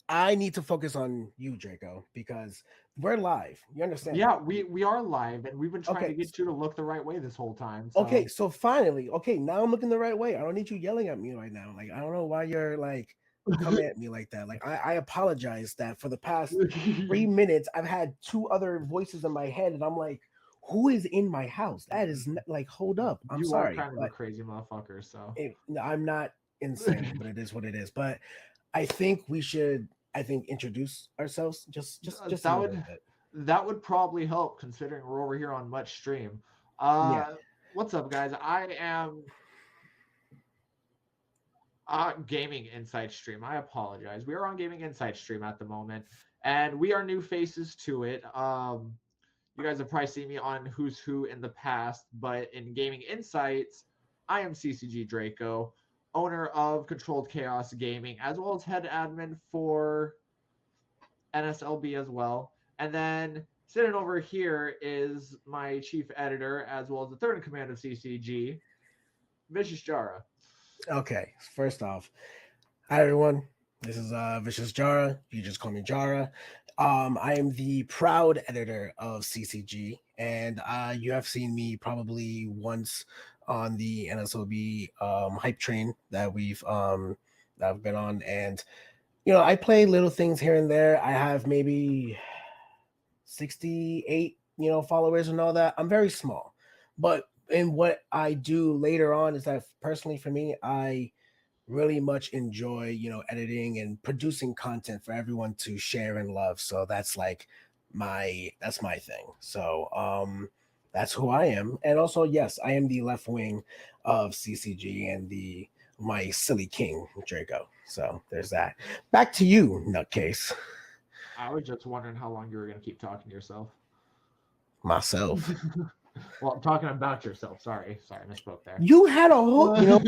I need to focus on you, Draco, because we're live. You understand Yeah, that? we are live, and we've been trying to Okay. get you to look the right way this whole time. Okay, So so finally, okay, now I'm looking the right way. I don't need you yelling at me right now. Like, I don't know why you're like coming at me like that. Like, I apologize that for the past 3 minutes I've had two other voices in my head, and I'm like, who is in my house? That is like, hold up. I'm you are sorry, kind of a but crazy motherfucker. So I'm not insane, but it is what it is. But I think we should, I think, introduce ourselves just a that little would bit. that would probably help considering we're over here on Much Stream. Yeah. What's up, guys? I am Gaming Insight Stream. I apologize. We are on Gaming Insight Stream at the moment, and we are new faces to it. You guys have probably seen me on Who's Who in the past, but in Gaming Insights, I am CCG Draco, owner of Controlled Chaos Gaming, as well as head admin for NSLB as well. And then sitting over here is my chief editor, as well as the third in command of CCG, Vicious Jara. Okay. First off, hi everyone. This is Vicious Jara. You just call me Jara. I am the proud editor of CCG, and you have seen me probably once on the NSLB hype train that I've been on, and I play little things here and there. I have maybe 68 followers and all that. I'm very small, but in what I do later on is that personally for me, I really much enjoy editing and producing content for everyone to share and love. So that's like my thing. So that's who I am. And also, yes, I am the left wing of CCG and the my silly king Draco. So there's that. Back to you, nutcase. I was just wondering how long you were going to keep talking to yourself. Myself. Well, I'm talking about yourself. Sorry, I misspoke there. You had a whole, Good,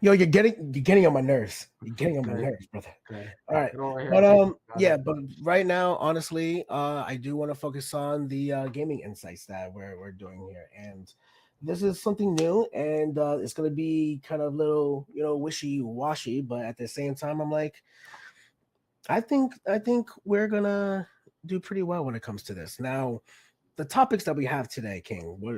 you're getting on my nerves. You're getting on my nerves, brother. good. All right. Get over here But and take about yeah, it. but right now, honestly, I do want to focus on the gaming insights that we're doing here. And this is something new, and it's gonna be kind of little, wishy-washy, but at the same time, I'm like, I think we're gonna do pretty well when it comes to this. Now, the topics that we have today, King, what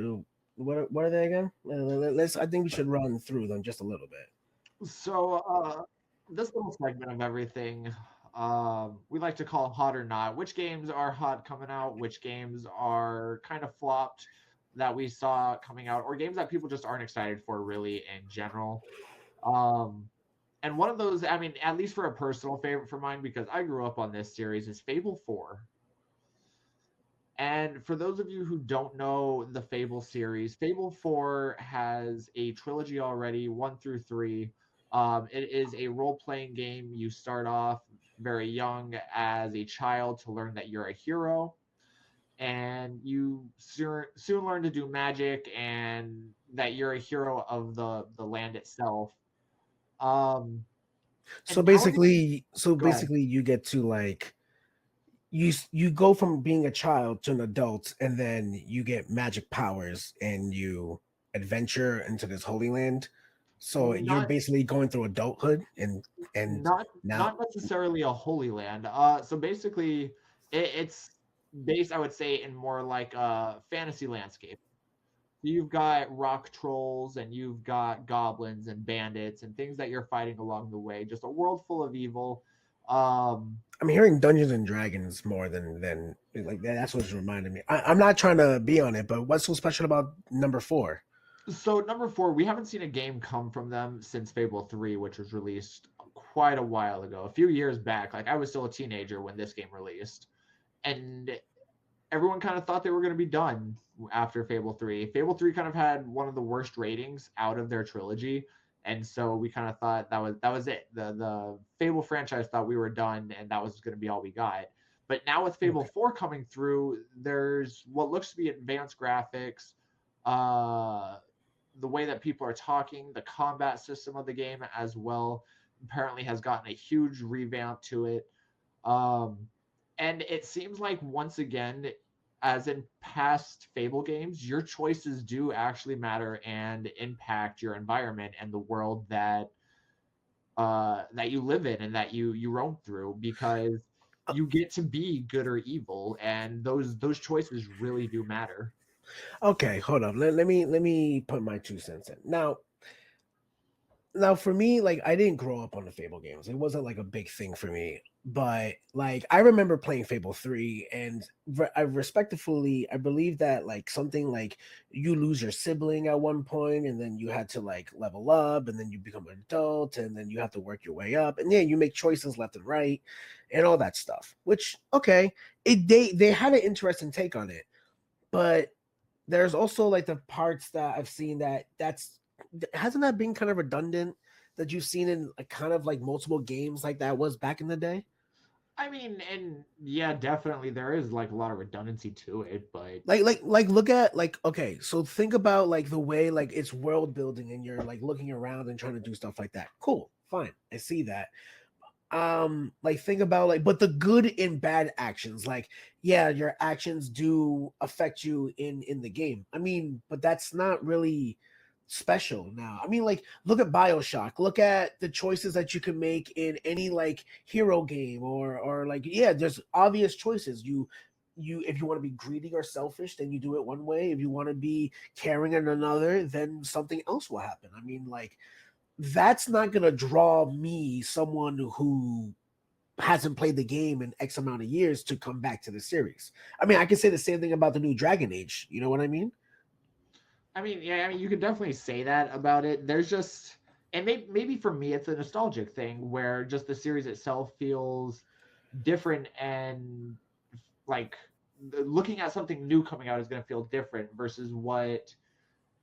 are they again? Let's. I think we should run through them just a little bit. So, this little segment of everything, we like to call hot or not. Which games are hot coming out? Which games are kind of flopped that we saw coming out, or games that people just aren't excited for, really, in general. Um, and one of those, I mean, at least for a personal favorite for mine, because I grew up on this series, is Fable 4. And for those of you who don't know the Fable series, Fable 4 has a trilogy already, 1 through 3. It is a role playing game. You start off very young as a child to learn that you're a hero, and you soon learn to do magic and that you're a hero of the land itself. Um, So and nowadays, basically, so go ahead. basically, you get to like you go from being a child to an adult, and then you get magic powers, and you adventure into this holy land. So you're Not basically going through adulthood, and now not necessarily a holy land. So basically, it's based, I would say, in more like a fantasy landscape. You've got rock trolls and you've got goblins and bandits and things that you're fighting along the way. Just a world full of evil. Um, I'm hearing Dungeons and Dragons more than like that. That's what's reminding me. I'm not trying to be on it, but what's so special about number four? so number 4, we haven't seen a game come from them since Fable 3, which was released quite a while ago, a few years back. Like I was still a teenager when this game released, and everyone kind of thought they were going to be done after Fable 3. Fable 3 kind of had one of the worst ratings out of their trilogy, and so we kind of thought that was it. The Fable franchise thought we were done and that was going to be all we got. But now with Fable Okay. 4 coming through, there's what looks to be advanced graphics, uh the way that people are talking, the combat system of the game as well apparently has gotten a huge revamp to it. Um, and it seems like once again, as in past Fable games, your choices do actually matter and impact your environment and the world that that you live in and that you roam through, because you get to be good or evil, and those choices really do matter. Okay, hold on. Let me put my 2 cents in. Now for me, like I didn't grow up on the Fable games. It wasn't like a big thing for me. But like I remember playing Fable 3 and I respectfully I believe that like something like you lose your sibling at one point and then you had to like level up and then you become an adult and then you have to work your way up and yeah, you make choices left and right and all that stuff. Which okay, they had an interesting take on it. But there's also like the parts that I've seen that's hasn't that been kind of redundant that you've seen in like kind of like multiple games like that was back in the day? I mean, and yeah, definitely there is like a lot of redundancy to it, but Like look at like okay, so think about like the way like it's world building and you're like looking around and trying to do stuff like that. Cool, fine, I see that. Like think about like but the good and bad actions like yeah your actions do affect you in the game. I mean but that's not really special now. I mean like look at BioShock, look at the choices that you can make in any like hero game or like yeah there's obvious choices. You if you want to be greedy or selfish then you do it one way, if you want to be caring in another then something else will happen. I mean like that's not going to draw me, someone who hasn't played the game in X amount of years, to come back to the series. I mean, I can say the same thing about the new Dragon Age. You know what I mean? I mean, yeah, I mean, you could definitely say that about it. There's just, and maybe for me, it's a nostalgic thing where just the series itself feels different, and like looking at something new coming out is going to feel different versus what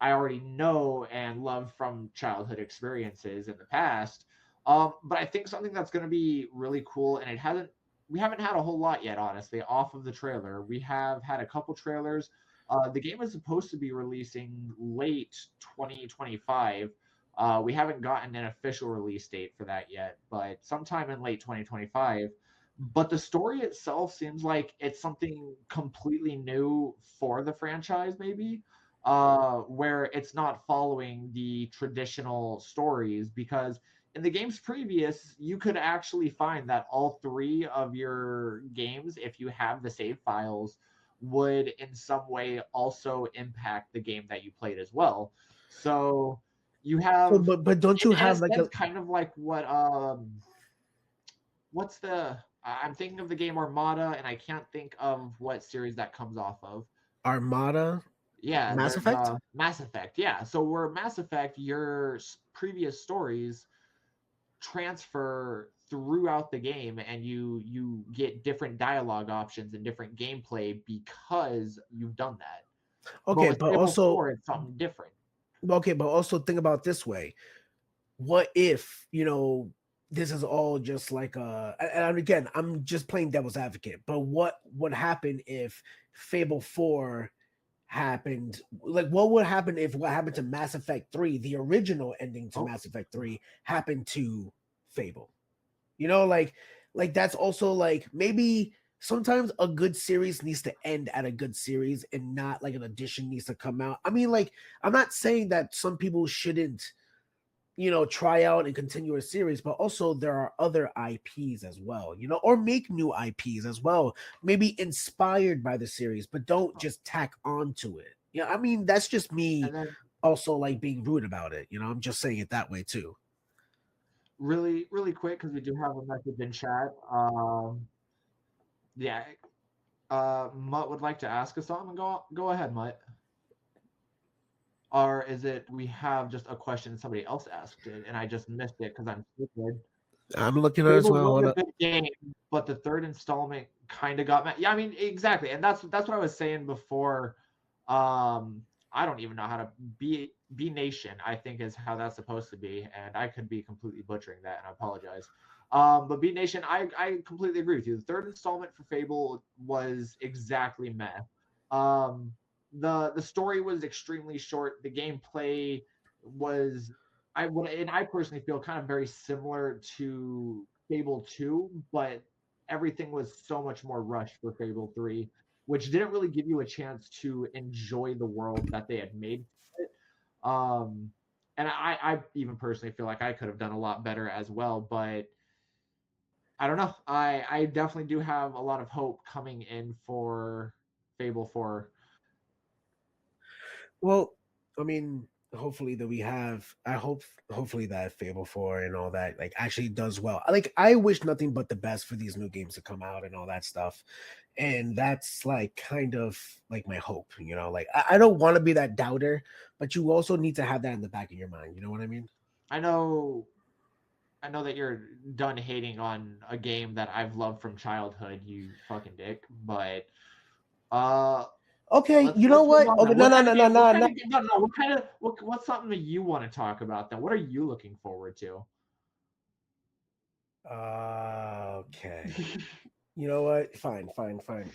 I already know and love from childhood experiences in the past. But I think something that's going to be really cool, and we haven't had a whole lot yet, honestly, off of the trailer. We have had a couple trailers. The game is supposed to be releasing late 2025. We haven't gotten an official release date for that yet, but sometime in late 2025. But the story itself seems like it's something completely new for the franchise, maybe, where it's not following the traditional stories, because in the games previous you could actually find that all three of your games, if you have the save files, would in some way also impact the game that you played as well. So you So, have, but don't you in a have like sense, a kind of like what's the I'm thinking of the game Armada, and I can't think of what series that comes off of. Armada, Yeah, Mass there's Effect? Mass Effect. Yeah, so where Mass Effect, your previous stories transfer throughout the game, and you get different dialogue options and different gameplay because you've done that. But Okay, with but Fable also 4, it's something different. think about this way. What if this is all just like and again I'm just playing devil's advocate, but what would happen if Fable 4 happened, like what would happen if what happened to Mass Effect 3, the original ending to Oh, Mass Effect 3, happened to Fable? Like that's also like maybe sometimes a good series needs to end at a good series and not like an addition needs to come out. I mean, like I'm not saying that some people shouldn't try out and continue a series, but also there are other IPs as well, or make new IPs as well, maybe inspired by the series, but don't just tack onto it. I mean, that's just me and then also like being rude about it. I'm just saying it that way too. really quick, because we do have a message in chat. Yeah, Mutt would like to ask us something. Go ahead, Mutt. Or is it we have just a question somebody else asked it and I just missed it because I'm stupid? I'm looking at it as Fable well. was Hold a up. good game, but the third installment kind of got me. Yeah, I mean exactly, and that's what I was saying before. I don't even know how to be nation. I think is how that's supposed to be, and I could be completely butchering that, and I apologize. But B Nation, I completely agree with you. The third installment for Fable was exactly meh. Um, the story was extremely short. The gameplay was I personally feel kind of very similar to Fable 2, but everything was so much more rushed for Fable 3, which didn't really give you a chance to enjoy the world that they had made for it. and I even personally feel like I could have done a lot better as well. But I don't know. I definitely do have a lot of hope coming in for Fable 4. Well, I mean, hopefully that we have. I hope, hopefully that Fable 4 and all that like actually does well. Like, I wish nothing but the best for these new games to come out and all that stuff, and that's like kind of like my hope. Like I don't want to be that doubter, but you also need to have that in the back of your mind. You know what I mean? I know I know that you're done hating on a game that I've loved from childhood, you fucking dick. But uh, Okay, you know let's move what? on Okay, then. no, What no, kind of no, no, game? What no, kind no. of game? No, no. What kind of what's something that you want to talk about then? What are you looking forward to? Okay. You know what? Fine, fine, fine.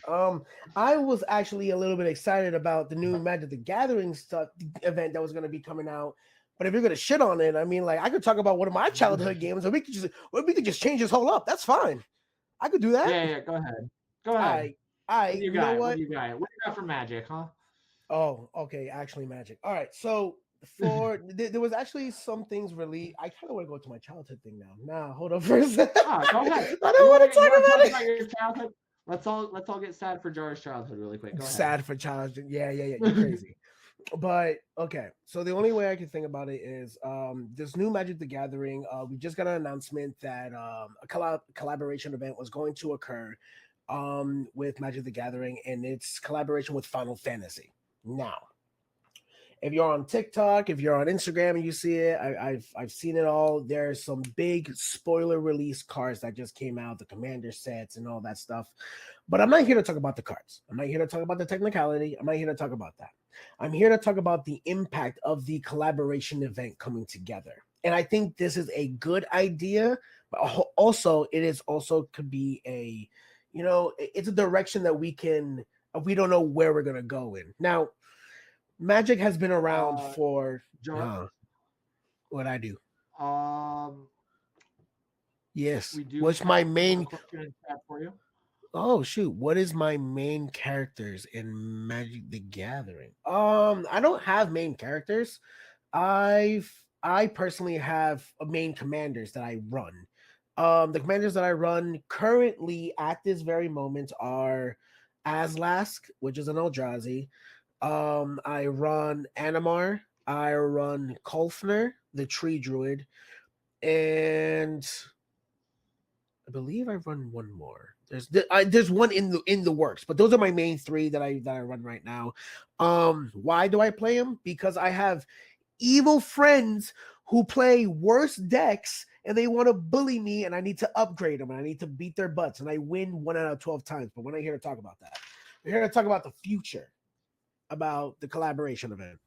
I was actually a little bit excited about the new Magic the Gathering stuff event that was going to be coming out. But if you're going to shit on it, I mean, like I could talk about one of my childhood games, or we could just change this whole up. That's fine. I could do that. Yeah, yeah. Go ahead. Go ahead. I, I, What do you you know got? What what? do you got? What do you got for Magic, huh? Oh, okay. Actually, Magic. All right. So there was actually some things really. I kind of want to go to my childhood thing now. Nah, hold on for a second. Ah, go ahead. I don't want to You want to talk talk about about your childhood? Let's all get sad for Jar's childhood really quick. it. Go ahead. Sad for childhood. Yeah, yeah, yeah. You're crazy. But okay, so the only way I can think about it is this new Magic the Gathering. We just got an announcement that a collaboration event was going to occur with Magic the Gathering, and it's collaboration with Final Fantasy. Now, if you're on TikTok, if you're on Instagram and you see it, I've seen it all. There's some big spoiler release cards that just came out, the commander sets and all that stuff. But I'm not here to talk about the cards. I'm not here to talk about the technicality. I'm not here to talk about that. I'm here to talk about the impact of the collaboration event coming together. And I think this is a good idea, but also it is also could be a, it's a direction that we don't know where we're gonna go in. Now, Magic has been around Uh, for Jar. what I do. Um, Yes. we do What's my have a main question in chat for you. Oh shoot, what is my main characters in Magic the Gathering? I don't have main characters. I personally have main commanders that I run. The commanders that I run currently at this very moment are Aslask, which is an Eldrazi. I run Animar. I run Kulfner, the Tree Druid, and I believe I run one more. There's one in the works, but those are my main three that I run right now. Why do I play them? Because I have evil friends who play worse decks and they want to bully me, and I need to upgrade them and I need to beat their butts, and I win 1 out of 12 times. But we're not here to talk about that. We're here to talk about the future, about the collaboration event.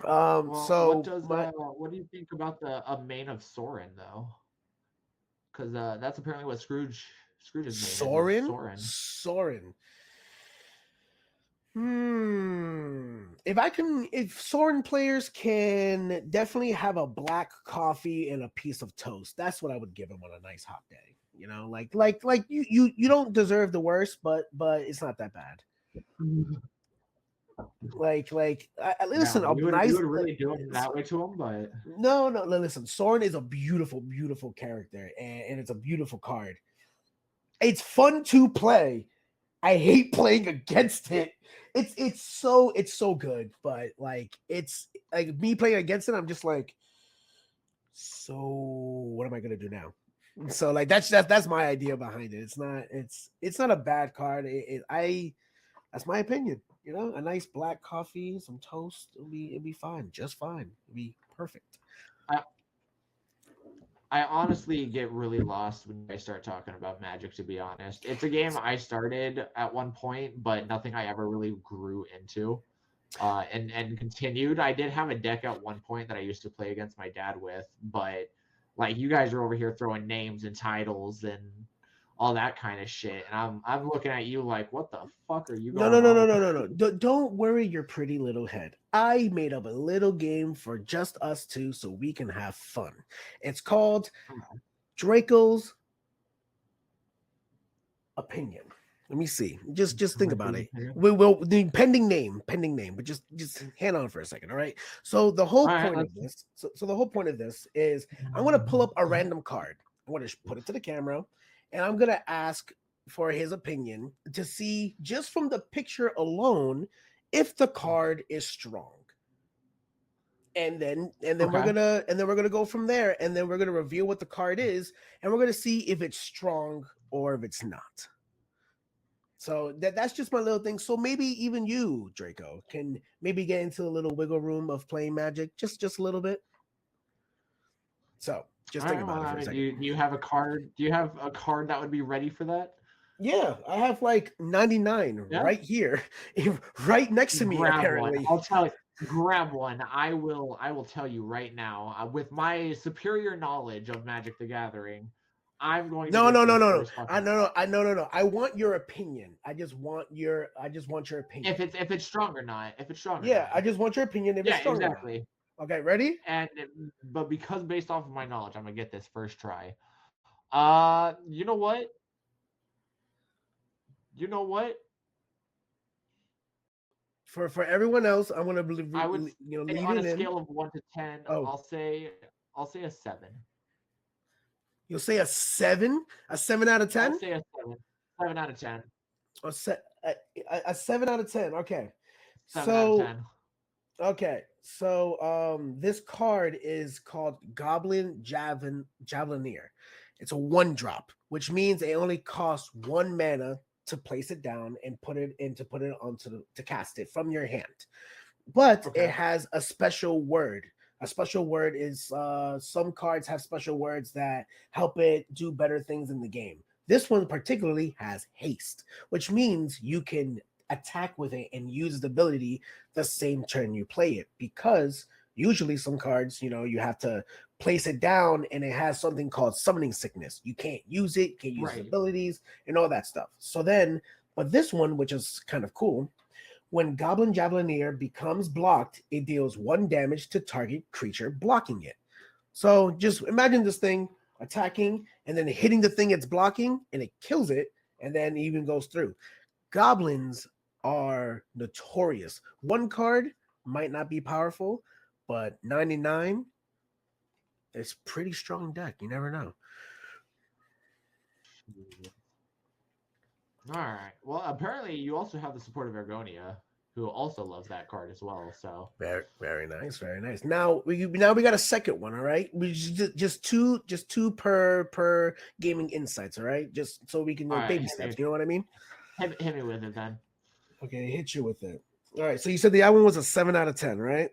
Well, So my what do you think about the a main of Sorin though? Because that's apparently what Scrooge's main is Sorin, Sorin. Sorin. If Soren players can definitely have a black coffee and a piece of toast, that's what I would give them on a nice hot day. Like you don't deserve the worst, but it's not that bad. Listen, Yeah, a you nice would really do it that way to him, but no. Listen, Soren is a beautiful, beautiful character, and it's a beautiful card. It's fun to play. I hate playing against it. It's so good, but like it's like me playing against it. I'm just like, so what am I gonna do now? So like that's my idea behind it. It's not a bad card. That's my opinion. A nice black coffee, some toast. It'll be fine, just fine. It'll be perfect. I I honestly get really lost when I start talking about Magic, to be honest. It's a game I started at one point, but nothing I ever really grew into. And continued. I did have a deck at one point that I used to play against my dad with, but like you guys are over here throwing names and titles and all that kind of shit, and I'm looking at you like, what the fuck are you No, no, going no, on no, with? no, no, no. Don't worry your pretty little head. I made up a little game for just us two so we can have fun. It's called Draco's Opinion. Let me see. Just think about Correctly. it. We will the pending name, but just hang on for a second, all right? So the whole All right, point of let's. this, so the whole point of this is I'm gonna pull up a random card. I'm gonna put it to the camera, and I'm gonna ask for his opinion to see just from the picture alone if the card is strong. And then we're Okay. gonna and then we're gonna go from there, and then we're gonna reveal what the card is, and we're gonna see if it's strong or if it's not. So that's just my little thing. So maybe even you, Draco, can maybe get into a little wiggle room of playing Magic, just a little bit. So just All think right. Well, about it I for a mean, second. do you have a card? Do you have a card that would be ready for that? Yeah, I have like 99 Yeah. right here, right next to me, Grab one. apparently. I'll tell you. Grab one. I will tell you right now. With my superior knowledge of Magic the Gathering, I'm going to No, get no, no, this no, no. first I fucking no, no, card. I no, no, no. I want your opinion. I just want your If opinion. it's strong or not. If it's strong or Yeah, not. I just want your opinion if it's Yeah. strong or not. Exactly. Okay, ready? But because based off of my knowledge, I'm gonna get this first try. You know what? You know what? For everyone else, I'm gonna I would say lead on a it in. scale of 1 to 10, Oh, I'll say a 7. you'll say a 7 out of I'll 10, say a 7. 7 out of 10. a, a 7 out of 10. Okay, 7 out of so 10. this card is called Javelineer. It's a 1 drop, which means it only costs 1 mana to place it down and put it onto to cast it from your hand. But it Okay. has a special word. A special word is some cards have special words that help it do better things in the game. This one particularly has haste, which means you can attack with it and use the ability the same turn you play it. Because usually some cards, you have to place it down and it has something called summoning sickness. You can't use it, can't use its Right. abilities, and all that stuff. But this one, which is kind of cool, when Goblin Javelineer becomes blocked, it deals 1 damage to target creature blocking it. So just imagine this thing attacking and then hitting the thing it's blocking, and it kills it, and then even goes through. Goblins are notorious. 1 card might not be powerful, but 99 is pretty strong deck. You never know. All right. Well, apparently you also have the support of Ergonia, who also loves that card as well. So. Very, very nice, very nice. Now we got a second one. All right, we just two per gaming insights. All right, just so we can All right. baby steps. You know what I mean? Hit me with it then. Okay, hit you with it. All right. So you said the other one was a 7 out of 10, right?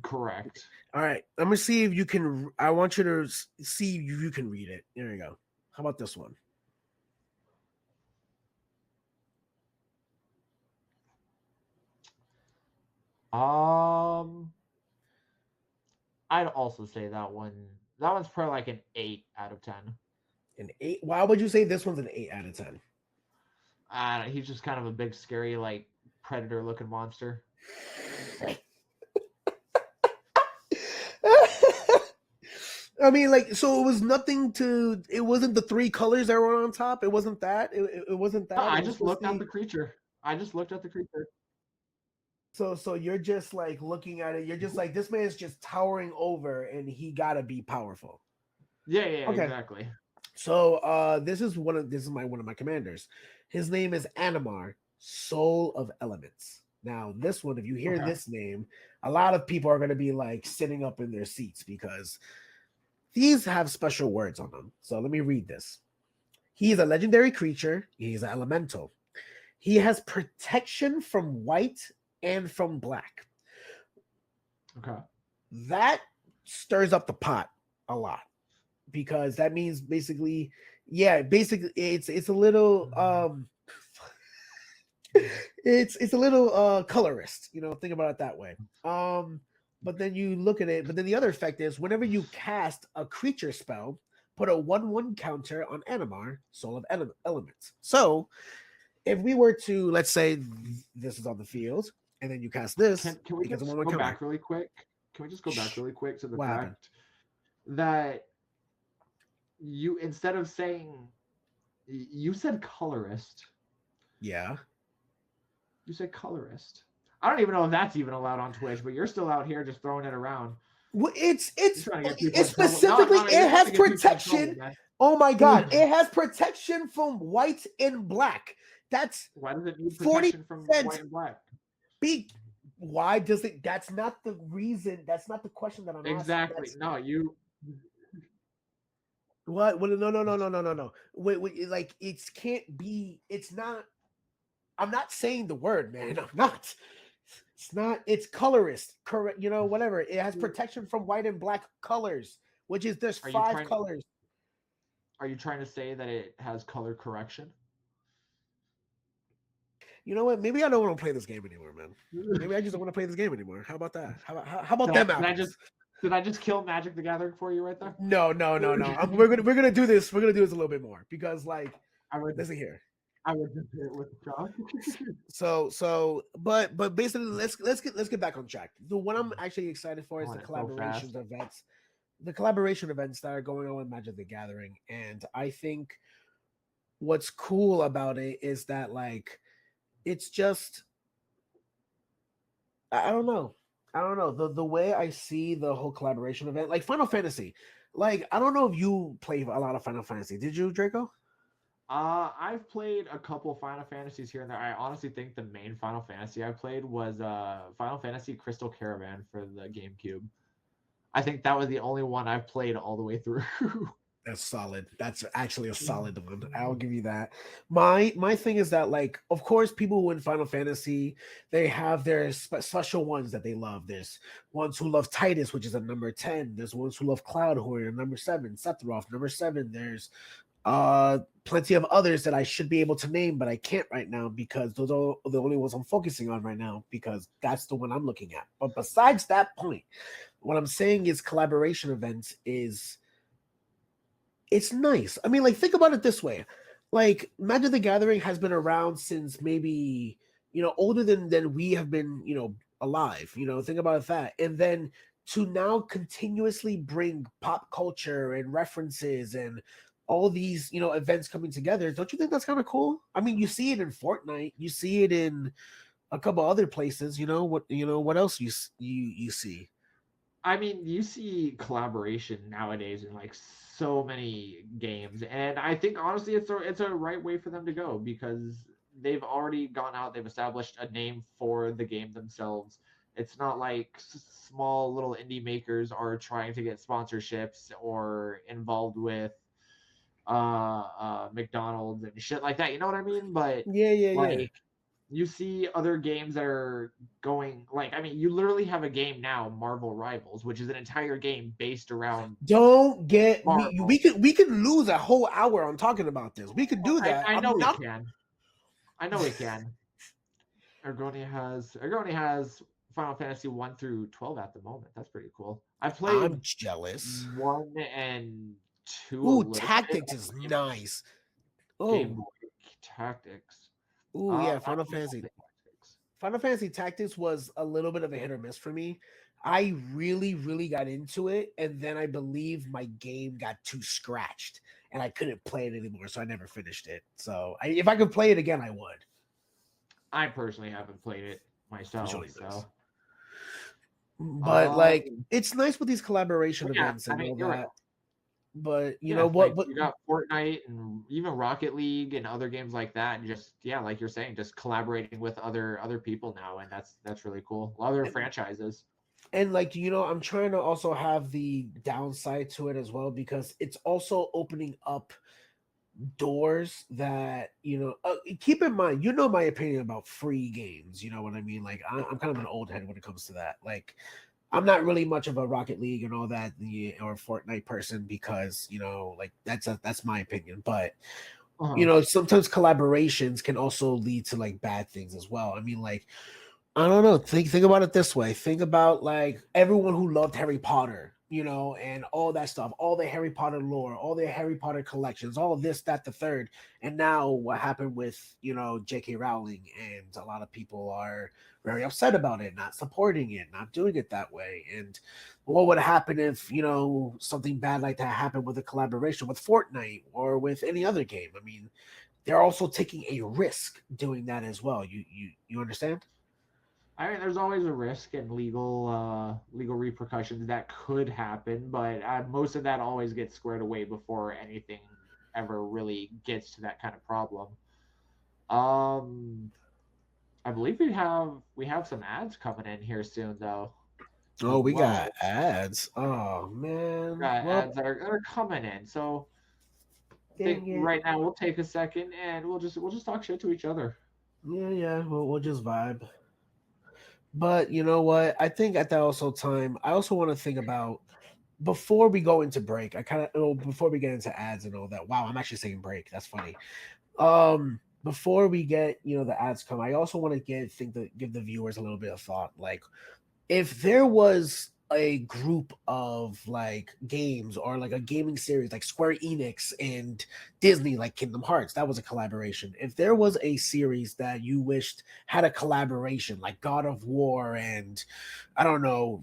Correct. All right. I'm gonna see if you can. I want you to see if you can read it. There you go. How about this one? Um, I'd also say that one. That one's probably like an 8 out of 10. An 8. Why would you say this one's an 8 out of 10? He's just kind of a big, scary, like predator-looking monster. I mean, like, so it was nothing to. It wasn't the 3 colors that were on top. It wasn't that. It wasn't No, that. It I was just supposed looked to at be. the creature. I just looked at the creature. So you're just like looking at it. You're just like, this man's just towering over, and he gotta be powerful. Yeah, yeah, Okay. exactly. So this is one of my commanders. His name is Animar, Soul of Elements. Now, this one, if you hear Okay. this name, a lot of people are gonna be like sitting up in their seats because these have special words on them. So let me read this. He is a legendary creature. He is an elemental. He has protection from white and from black. Okay. That stirs up the pot a lot because that means basically, yeah, basically it's a little it's a little colorist, think about it that way. But then you look at it, but then the other effect is whenever you cast a creature spell, put a 1/1 counter on Animar, Soul of Elements. So if we were to, let's say this is on the field, and then you cast this, Can we it gets a just 1/1 go counter. back really quick? Can we just go back really quick to the What happened? fact that you instead of saying you said colorist. Yeah. You said colorist. I don't even know if that's even allowed on Twitch, but you're still out here just throwing it around. Well, You're trying to get people it's in trouble. No, specifically no, no. You're it trying has to get people in trouble, protection. man. Oh my god, it has protection from white and black. That's Why does it need 40 protection from white percent. and black? Be why does it? That's not the reason. That's not the question that I'm asking. Exactly. That's No, you. what? Well, no. Wait, like it can't be. It's not. I'm not saying the word, man. I'm not. It's not. It's colorist. Correct. You know, whatever. It has protection from white and black colors, which is there's Are you 5 trying? colors. Are you trying to say that it has color correction? You know what? Maybe I don't want to play this game anymore, man. Maybe I just don't want to play this game anymore. How about that? How about them Did I apples? just did I just kill Magic the Gathering for you right there? No. We're gonna do this. We're gonna do this a little bit more because, like, I would listen here. I would just hit it with John. But basically, let's get back on track. The what I'm actually excited for is the Going so collaborations fast. events, the collaboration events that are going on with Magic the Gathering, and I think what's cool about it is that, like, it's just I don't know. I don't know. The way I see the whole collaboration event, like Final Fantasy, like I don't know if you play a lot of Final Fantasy. Did you, Draco? I've played a couple Final Fantasies here and there. I honestly think the main Final Fantasy I played was Final Fantasy Crystal Caravan for the GameCube. I think that was the only one I've played all the way through. That's solid. That's actually a solid one. I'll give you that. My thing is that, like, of course, people who in Final Fantasy, they have their special ones that they love. There's ones who love Titus, which is a number 10. There's ones who love Cloud, who are number 7. Sephiroth, number 7. There's plenty of others that I should be able to name, but I can't right now because those are the only ones I'm focusing on right now because that's the one I'm looking at. But besides that point, what I'm saying is collaboration events is it's nice. I mean, like, think about it this way. Like, Magic the Gathering has been around since maybe, older than we have been, alive. Think about that. And then to now continuously bring pop culture and references and all these, events coming together, don't you think that's kind of cool? I mean, you see it in Fortnite, you see it in a couple other places. What else you see? I mean, you see collaboration nowadays in like so many games, and I think honestly, it's a right way for them to go because they've already gone out, they've established a name for the game themselves. It's not like small little indie makers are trying to get sponsorships or involved with McDonald's and shit like that. You know what I mean? But Yeah. like you see other games that are going like I mean you literally have a game now, Marvel Rivals, which is an entire game based around Don't get me. We Marvel. could lose a whole hour on talking about this. We could Well, do that. I I'm know we not. can. I know we can. Ergoni has Final Fantasy 1 through 12 at the moment. That's pretty cool. I I'm played jealous. 1 and 2 a Ooh, little bit tactics on is Game, nice. Game Oh, Boy Tactics. yeah. I played all the Tactics. Final Fantasy Tactics was a little bit of a hit or miss for me. I really, really got into it, and then I believe my game got too scratched, and I couldn't play it anymore, so I never finished it. So, if I could play it again, I would. I personally haven't played it It's myself, really nice. so But, like, um it's nice with these collaboration yeah, events I and mean all you're right. that. But you know Yeah, what? like But you got Fortnite and even Rocket League and other games like that, and just yeah, like you're saying, just collaborating with other people now, and that's really cool. Other franchises. and like I'm trying to also have the downside to it as well because it's also opening up doors that keep in mind, my opinion about free games. You know what I mean? Like, I'm kind of an old head when it comes to that. Like, I'm not really much of a Rocket League and all that or Fortnite person because like that's my opinion. But Uh-huh. sometimes collaborations can also lead to like bad things as well. I mean, like, I don't know. Think about it this way. Think about like everyone who loved Harry Potter, and all that stuff, all the Harry Potter lore, all the Harry Potter collections, all this, that, the third. And now what happened with, J.K. Rowling, and a lot of people are very upset about it, not supporting it, not doing it that way. And what would happen if, something bad like that happened with a collaboration with Fortnite or with any other game? I mean, they're also taking a risk doing that as well. You understand? I mean, there's always a risk and legal repercussions that could happen, but most of that always gets squared away before anything ever really gets to that kind of problem. Um, I believe we have some ads coming in here soon though, Oh, as we got well. ads. Oh We man. got Well, ads that are coming in. So I think dang it. right now we'll take a second and we'll just talk shit to each other. Yeah, yeah. We'll just vibe. But you know what? I think at that also time, I also want to think about before we go into break. I kind of before we get into ads and all that. Wow, I'm actually saying break. That's funny. Before we get the ads come, I also want to give the viewers a little bit of thought. Like, if there was a group of like games or like a gaming series like Square Enix and Disney, like Kingdom Hearts, that was a collaboration. If there was a series that you wished had a collaboration like God of War and I don't know,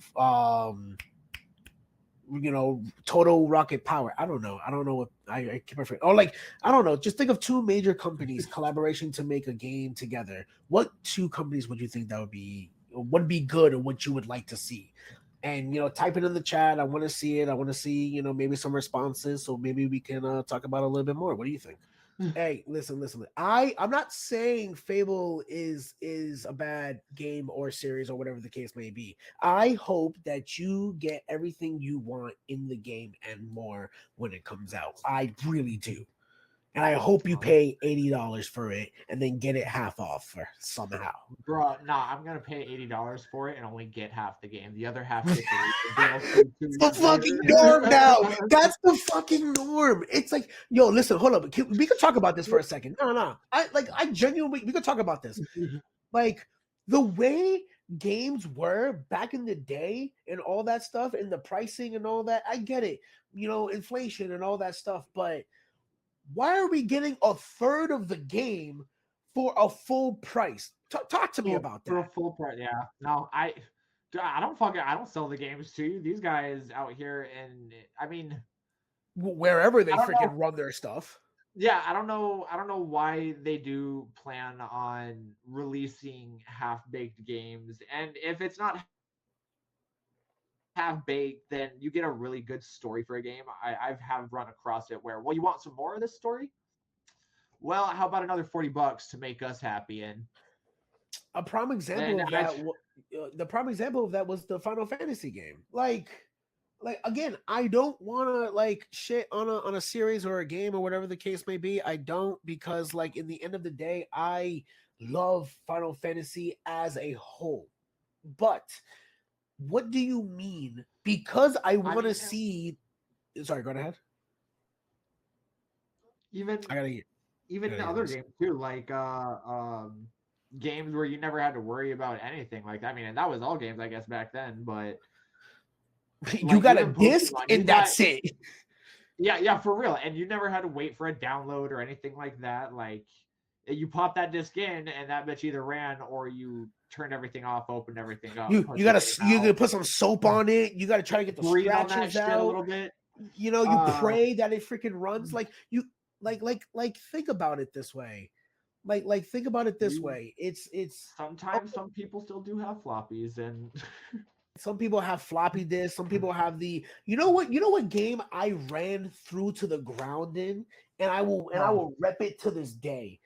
Total Rocket Power. I don't know what I keep my friend. Or like I don't know. Just think of two major companies collaboration to make a game together. What two companies would you think that would be good, or what you would like to see? And type it in the chat. I want to see it. I want to see maybe some responses, so maybe we can talk about it a little bit more. What do you think? Hey, listen. I'm not saying Fable is a bad game or series or whatever the case may be. I hope that you get everything you want in the game and more when it comes out. I really do. And I hope you Um, pay $80 for it and then get it half off for somehow. Bro, nah, I'm gonna pay $80 for it and only get half the game. The other half get the DLC 2 The years fucking norm now. later. That's the fucking norm. It's like, yo, listen, hold up. We could talk about this for a second. No. I genuinely, we could talk about this. Like the way games were back in the day and all that stuff and the pricing and all that. I get it, inflation and all that stuff. But why are we getting a third of the game for a full price? Talk to me about For a that. full price, yeah. No, dude, I don't sell the games to you. These guys out here, and I mean, Wherever they I don't know. freaking run their stuff. Yeah, I don't know. I don't know why they do plan on releasing half-baked games, and if it's not half baked, then you get a really good story for a game. I've have run across it where, well, you want some more of this story? Well, how about another $40 to make us happy? A prime example And of that, the prime example of that was the Final Fantasy game. Like again, I don't want to like shit on a series or a game or whatever the case may be. I don't, because like in the end of the day, I love Final Fantasy as a whole. But what do you mean? Because I I want to mean, see. Sorry, go ahead. even I gotta even hear other this. games too, like games where you never had to worry about anything. Like, I mean, and that was all games, I guess, back then. But You like got a even disc Pokemon, you and got that's it. yeah, for real, and you never had to wait for a download or anything like that. Like you pop that disc in, and that bitch either ran or you turned everything off, opened everything up, You put the gotta game you gotta out, put some soap on it. You gotta try to get the breathe on that scratches shit a out. little bit. You Uh, pray that it freaking runs. Like you like think about it this way. Like think about it this you way. It's sometimes some people still do have floppies, and some people have floppy disks. Some people have the. You know what game I ran through to the ground in, and I will rep it to this day.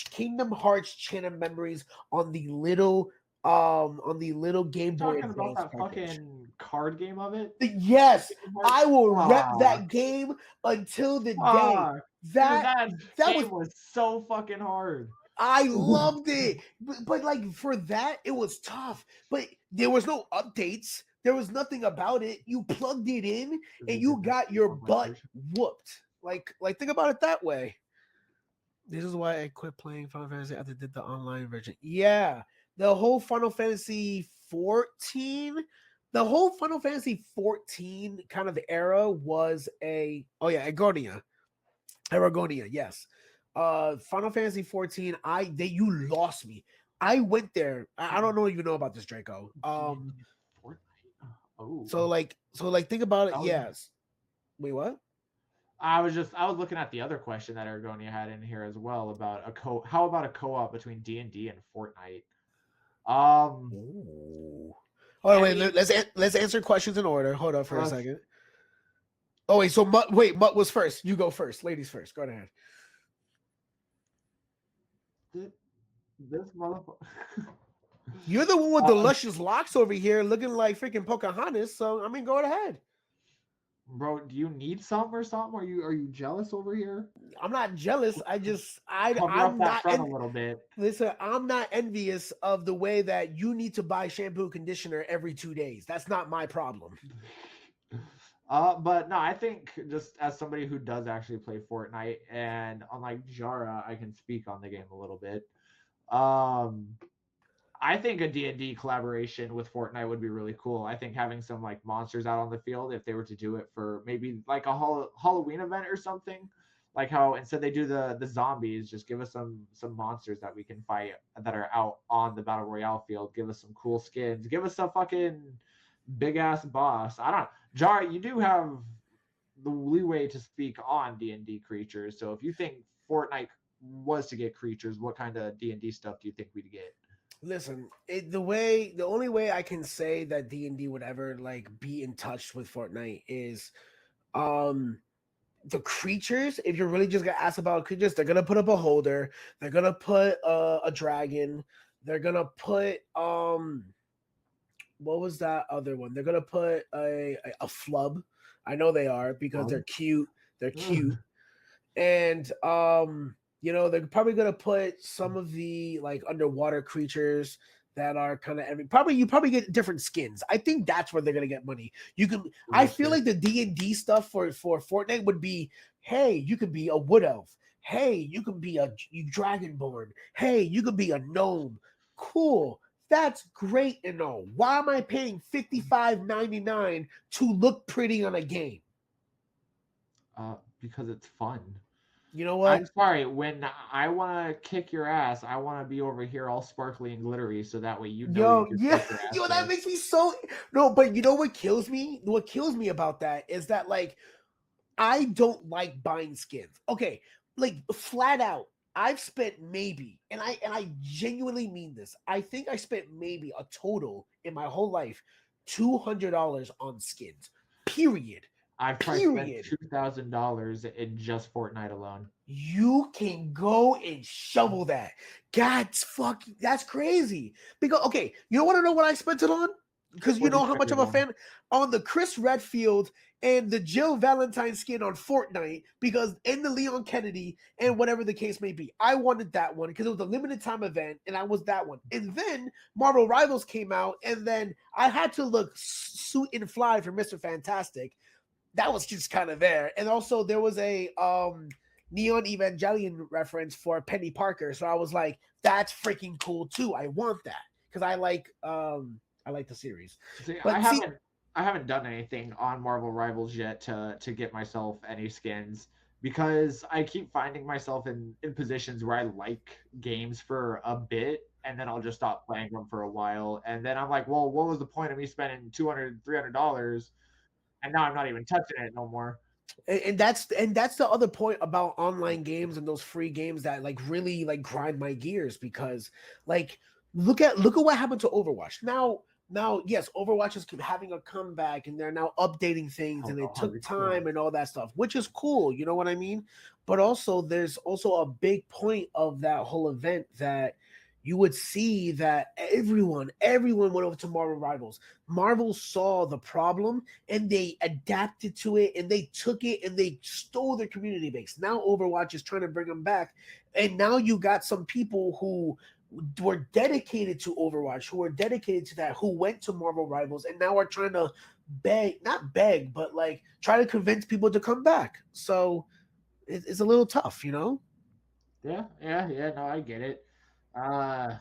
Kingdom Hearts Chain of Memories on the little Game Boy talking about Advance that cartridge. fucking card game of it. Yes, I will rep Fuck, that game until the day fuck, dude, that that that game was. was so fucking hard. I loved it, but like for that, it was tough. But there was no updates. There was nothing about it. You plugged it in, There's and a you different got your online butt version. whooped. Like think about it that way. This is why I quit playing Final Fantasy after I did the online version. Yeah, the whole Final Fantasy 14, the whole Final Fantasy 14 kind of era was a Agonia. Aragonia, yes. Final Fantasy 14, you lost me. I went there. I don't know if you know about this, Draco. Fortnite. Oh, So like think about it. that was Yes. Wait, what? I was looking at the other question that Ergonia had in here as well about how about a co-op between D&D and Fortnite? Um, Ooh. Oh I wait, mean, let's answer questions in order. Hold on for a uh, second. Oh wait, so Mutt was first. You go first. Ladies first. Go ahead. this motherfucker. You're the one with the uh, luscious locks over here, looking like freaking Pocahontas. So I mean, go ahead. bro, do you need some or something? Are you jealous over here? I'm not jealous. Cover up I'm that not front a and little bit. listen. I'm not envious of the way that you need to buy shampoo and conditioner every 2 days. That's not my problem. But no, I think just as somebody who does actually play Fortnite, and unlike Jara, I can speak on the game a little bit. Um, I think a D&D collaboration with Fortnite would be really cool. I think having some like monsters out on the field, if they were to do it for maybe like a Halloween event or something, like how instead they do the zombies, just give us some monsters that we can fight that are out on the battle royale field. Give us some cool skins. Give us a fucking big ass boss. I don't. Jar, you do have the leeway to speak on D&D creatures. So if you think Fortnite was to get creatures, what kind of D&D stuff do you think we'd get? Listen, the only way I can say that D&D would ever like be in touch with Fortnite is um the creatures. If you're really just gonna ask about creatures, they're gonna put up a holder, they're gonna put a dragon, they're gonna put what was that other one? They're gonna put a flub. I know they are because they're Club? cute. They're cute. And they're probably gonna put some of the like underwater creatures that are kind of probably you probably get different skins. I think that's where they're gonna get money. You can I Real feel shit. like the D&D stuff for Fortnite would be, hey, you could be a wood elf. Hey, you could be a dragonborn. Hey, you could be a gnome. Cool. That's great and all. Why am I paying $55.99 to look pretty on a game? Because it's fun. You know I'm what? sorry, when I want to kick your ass, I want to be over here all sparkly and glittery so that way you know you Yo, just yeah, get your ass yo, that kicked. makes me so no, but you know what kills me? What kills me about that is that like I don't like buying skins. Okay, like flat out, I've spent maybe, and I genuinely mean this. I think I spent maybe a total in my whole life $200 on skins. Period. I've probably spent Period. $2,000 in just Fortnite alone. You can go and shovel that. That's crazy. Because okay, you want to know what I spent it on? Because you What do you know how spend much it of a on? fan on the Chris Redfield and the Jill Valentine skin on Fortnite, because in the Leon Kennedy and whatever the case may be. I wanted that one because it was a limited time event and I was that one. And then Marvel Rivals came out and then I had to look suit and fly for Mr. Fantastic. That was just kind of there. And also there was a Neon Evangelion reference for Penny Parker. So I was like, that's freaking cool too. I want that because I like the series. See, I But see, haven't I haven't done anything on Marvel Rivals yet to get myself any skins because I keep finding myself in positions where I like games for a bit and then I'll just stop playing them for a while and then I'm like, well, what was the point of me spending $200, $300 and now I'm not even touching it no more. and that's the other point about online games and those free games that like really like grind my gears because like look at what happened to Overwatch. Now yes, Overwatch is having a comeback and they're now updating things Oh and no, it took 100%. time and all that stuff, which is cool, you know what I mean? But also there's also a big point of that whole event that you would see that everyone went over to Marvel Rivals. Marvel saw the problem and they adapted to it and they took it and they stole their community base. Now Overwatch is trying to bring them back. And now you got some people who were dedicated to Overwatch, who were dedicated to that, who went to Marvel Rivals and now are trying to not beg, but like try to convince people to come back. So it's a little tough, you know? Yeah, yeah, yeah. No, I get it. Uh,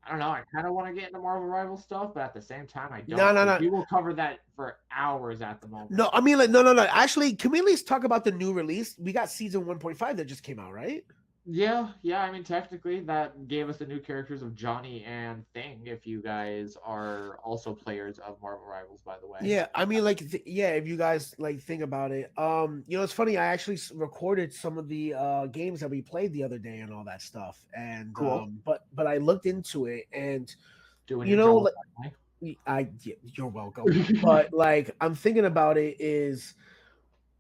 I don't know. I kind of want to get into Marvel Rival stuff, but at the same time, I No, don't no, because no. we will cover that for hours at the No, moment. I mean, like, no, no, no. Actually, can we at least talk about the new release? We got season 1.5 that just came out, right? Yeah. I mean, technically, that gave us the new characters of Johnny and Thing. If you guys are also players of Marvel Rivals, by the way. Yeah, I mean, like, yeah, if you guys like think about it, it's funny. I actually recorded some of the games that we played the other day and all that stuff, and Cool. but I looked into it, and Doing you your know, job. like, yeah, you're welcome. But like, I'm thinking about it is,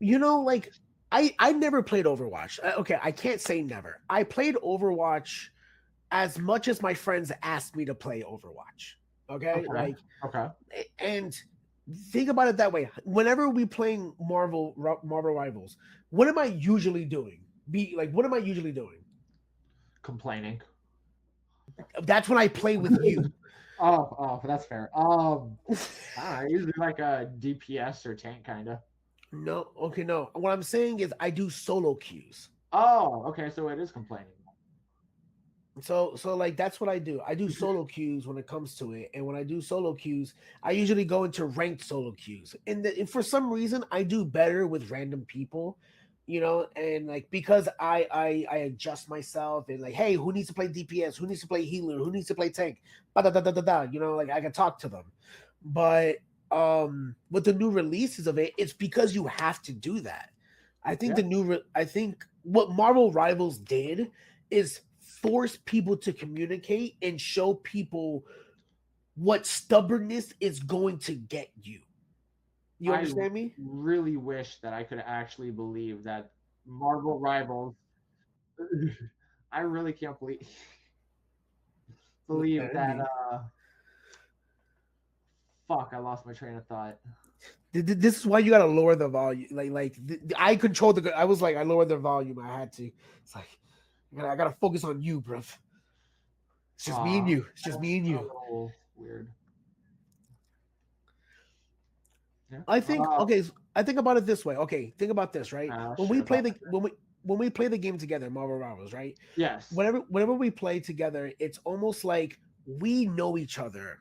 like, I never played Overwatch. Okay, I can't say never. I played Overwatch as much as my friends asked me to play Overwatch. Okay, Okay. like, Okay. and think about it that way. Whenever we playing Marvel Rivals, what am I usually doing? Be like, what am I usually doing? Complaining. That's when I play with you. That's fair. I don't know, usually like a DPS or tank kind of. No, okay, no. What I'm saying is I do solo queues. Oh, okay, so it is complaining. So like that's what I do. I do solo queues when it comes to it, and when I do solo queues, I usually go into ranked solo queues. And for some reason, I do better with random people, and like because I adjust myself and like, hey, who needs to play DPS? Who needs to play healer? Who needs to play tank? Da da da da da da. Like I can talk to them, but with the new releases of it, it's because you have to do that. Yeah. I think what Marvel Rivals did is force people to communicate and show people what stubbornness is going to get you. You I understand me? really wish that I could actually believe that Marvel Rivals. I really can't believe I that. mean, Fuck, I lost my train of thought. this is why you gotta lower the volume. I controlled the. I was like, I lowered the volume. I had to. It's like I gotta focus on you, bruv. It's just me and Uh, you. It's just me that's and a you. little weird. Yeah. I think okay. I think about it this way. Okay, think about this, right? When Shit, we I play dropped my the train. when we play the game together, Marvel Rivals, right? Yes. Whenever we play together, it's almost like we know each other.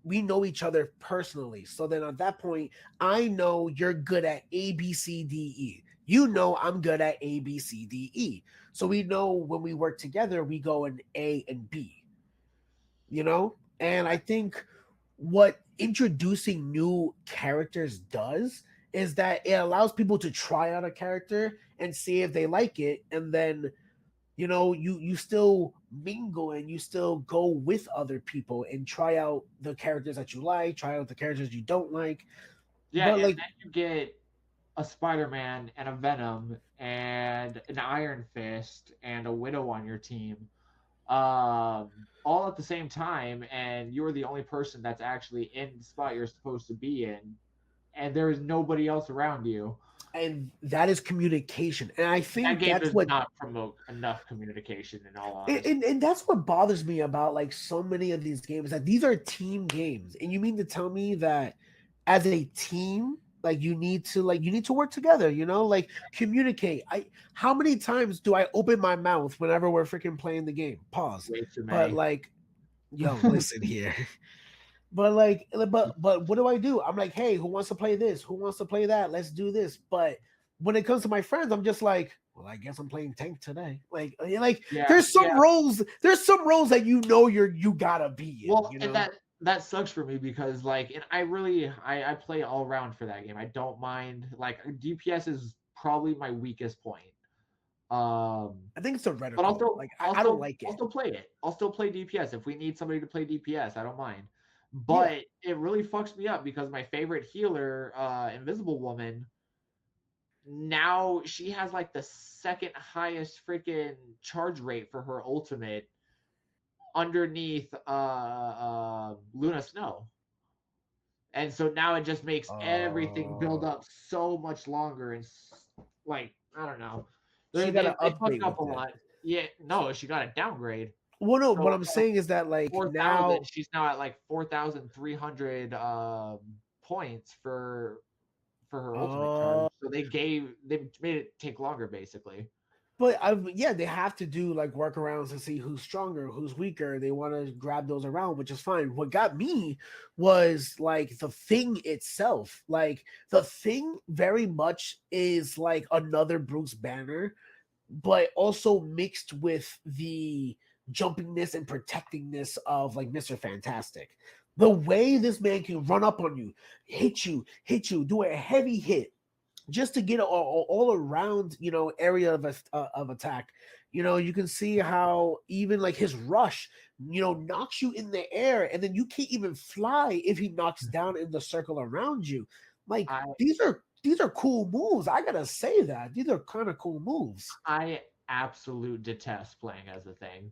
We know each other personally. So then at that point, I know you're good at A, B, C, D, E. You know I'm good at A, B, C, D, E. So we know when we work together, we go in A and B. And I think what introducing new characters does is that it allows people to try out a character and see if they like it, and then you still mingle and you still go with other people and try out the characters that you like, try out the characters you don't like. Yeah, But and like, then you get a Spider-Man and a Venom and an Iron Fist and a Widow on your team, all at the same time, and you're the only person that's actually in the spot you're supposed to be in, and there is nobody else around you. and that is communication, and I That think game that's does what not promote enough communication, in all and, honesty. and, and that's what bothers me about like so many of these games, that these are team games, and you mean to tell me that as a team, like you need to work together, like communicate. How many times do I open my mouth whenever we're freaking playing the game? Pause. Way too But many. like, yo, listen here. But what do? I'm like, hey, who wants to play this? Who wants to play that? Let's do this. But when it comes to my friends, I'm just like, well, I guess I'm playing tank today. Like Yeah, there's some yeah. roles, that you gotta be in, Well, and that sucks for me because like, and I play all around for that game. I don't mind, like, DPS is probably my weakest point. I think it's a But reticle. Like I don't like I'll it. still play it. I'll still play DPS if we need somebody to play DPS. I don't mind. Yeah. But it really fucks me up because my favorite healer, Invisible Woman, now she has like the second highest freaking charge rate for her ultimate underneath Luna Snow. And so now it just makes everything build Uh up so much longer and like, I don't know. she got They to they fucked update up a with it. lot. Yeah, no, she got a downgrade. Well, no, So what I'm saying is that like 4,000, now. she's now at like 4,300 points for her ultimate charge. uh So they made it take longer basically. But yeah, they have to do like workarounds to see who's stronger, who's weaker. They want to grab those around, which is fine. What got me was like the thing itself. Like the thing very much is like another Bruce Banner, but also mixed with the jumpingness and protectingness of like Mr. Fantastic. The way this man can run up on you, hit you, do a heavy hit just to get all around, area of attack. You can see how even like his rush, knocks you in the air, and then you can't even fly if he knocks down in the circle around you. Like I these are cool moves. I gotta say that these are kind of cool moves. I absolute detest playing as a thing.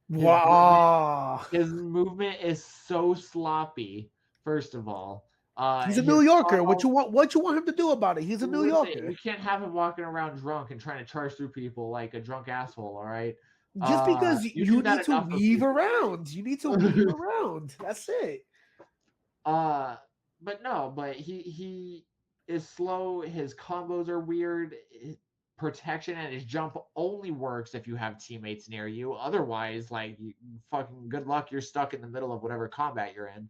His movement Wow, his movement is so sloppy. First of all, he's a New his Yorker. What tunnel. you want? What you want him to do about it? He's a New Listen, Yorker. you can't have him walking around drunk and trying to charge through people like a drunk asshole. All right, Just because you do you that need to enough for weave people. around, you need to weave around. That's it. Uh, but no, but he is slow. His combos are weird. Protection and his jump only works if you have teammates near you. Otherwise, like fucking good luck. You're stuck in the middle of whatever combat you're in.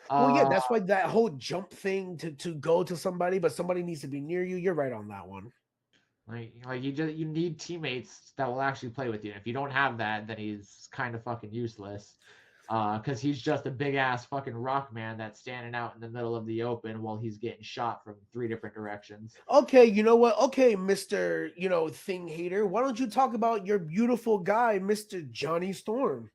Well, yeah, Uh, that's why that whole jump thing to go to somebody, but somebody needs to be near you. You're right on that one. like you need teammates that will actually play with you. And if you don't have that, then he's kind of fucking useless. Because he's just a big ass fucking rock man that's standing out in the middle of the open while he's getting shot from 3 different directions. Okay, you know what? Okay, Mister, thing hater. Why don't you talk about your beautiful guy, Mister Johnny Storm?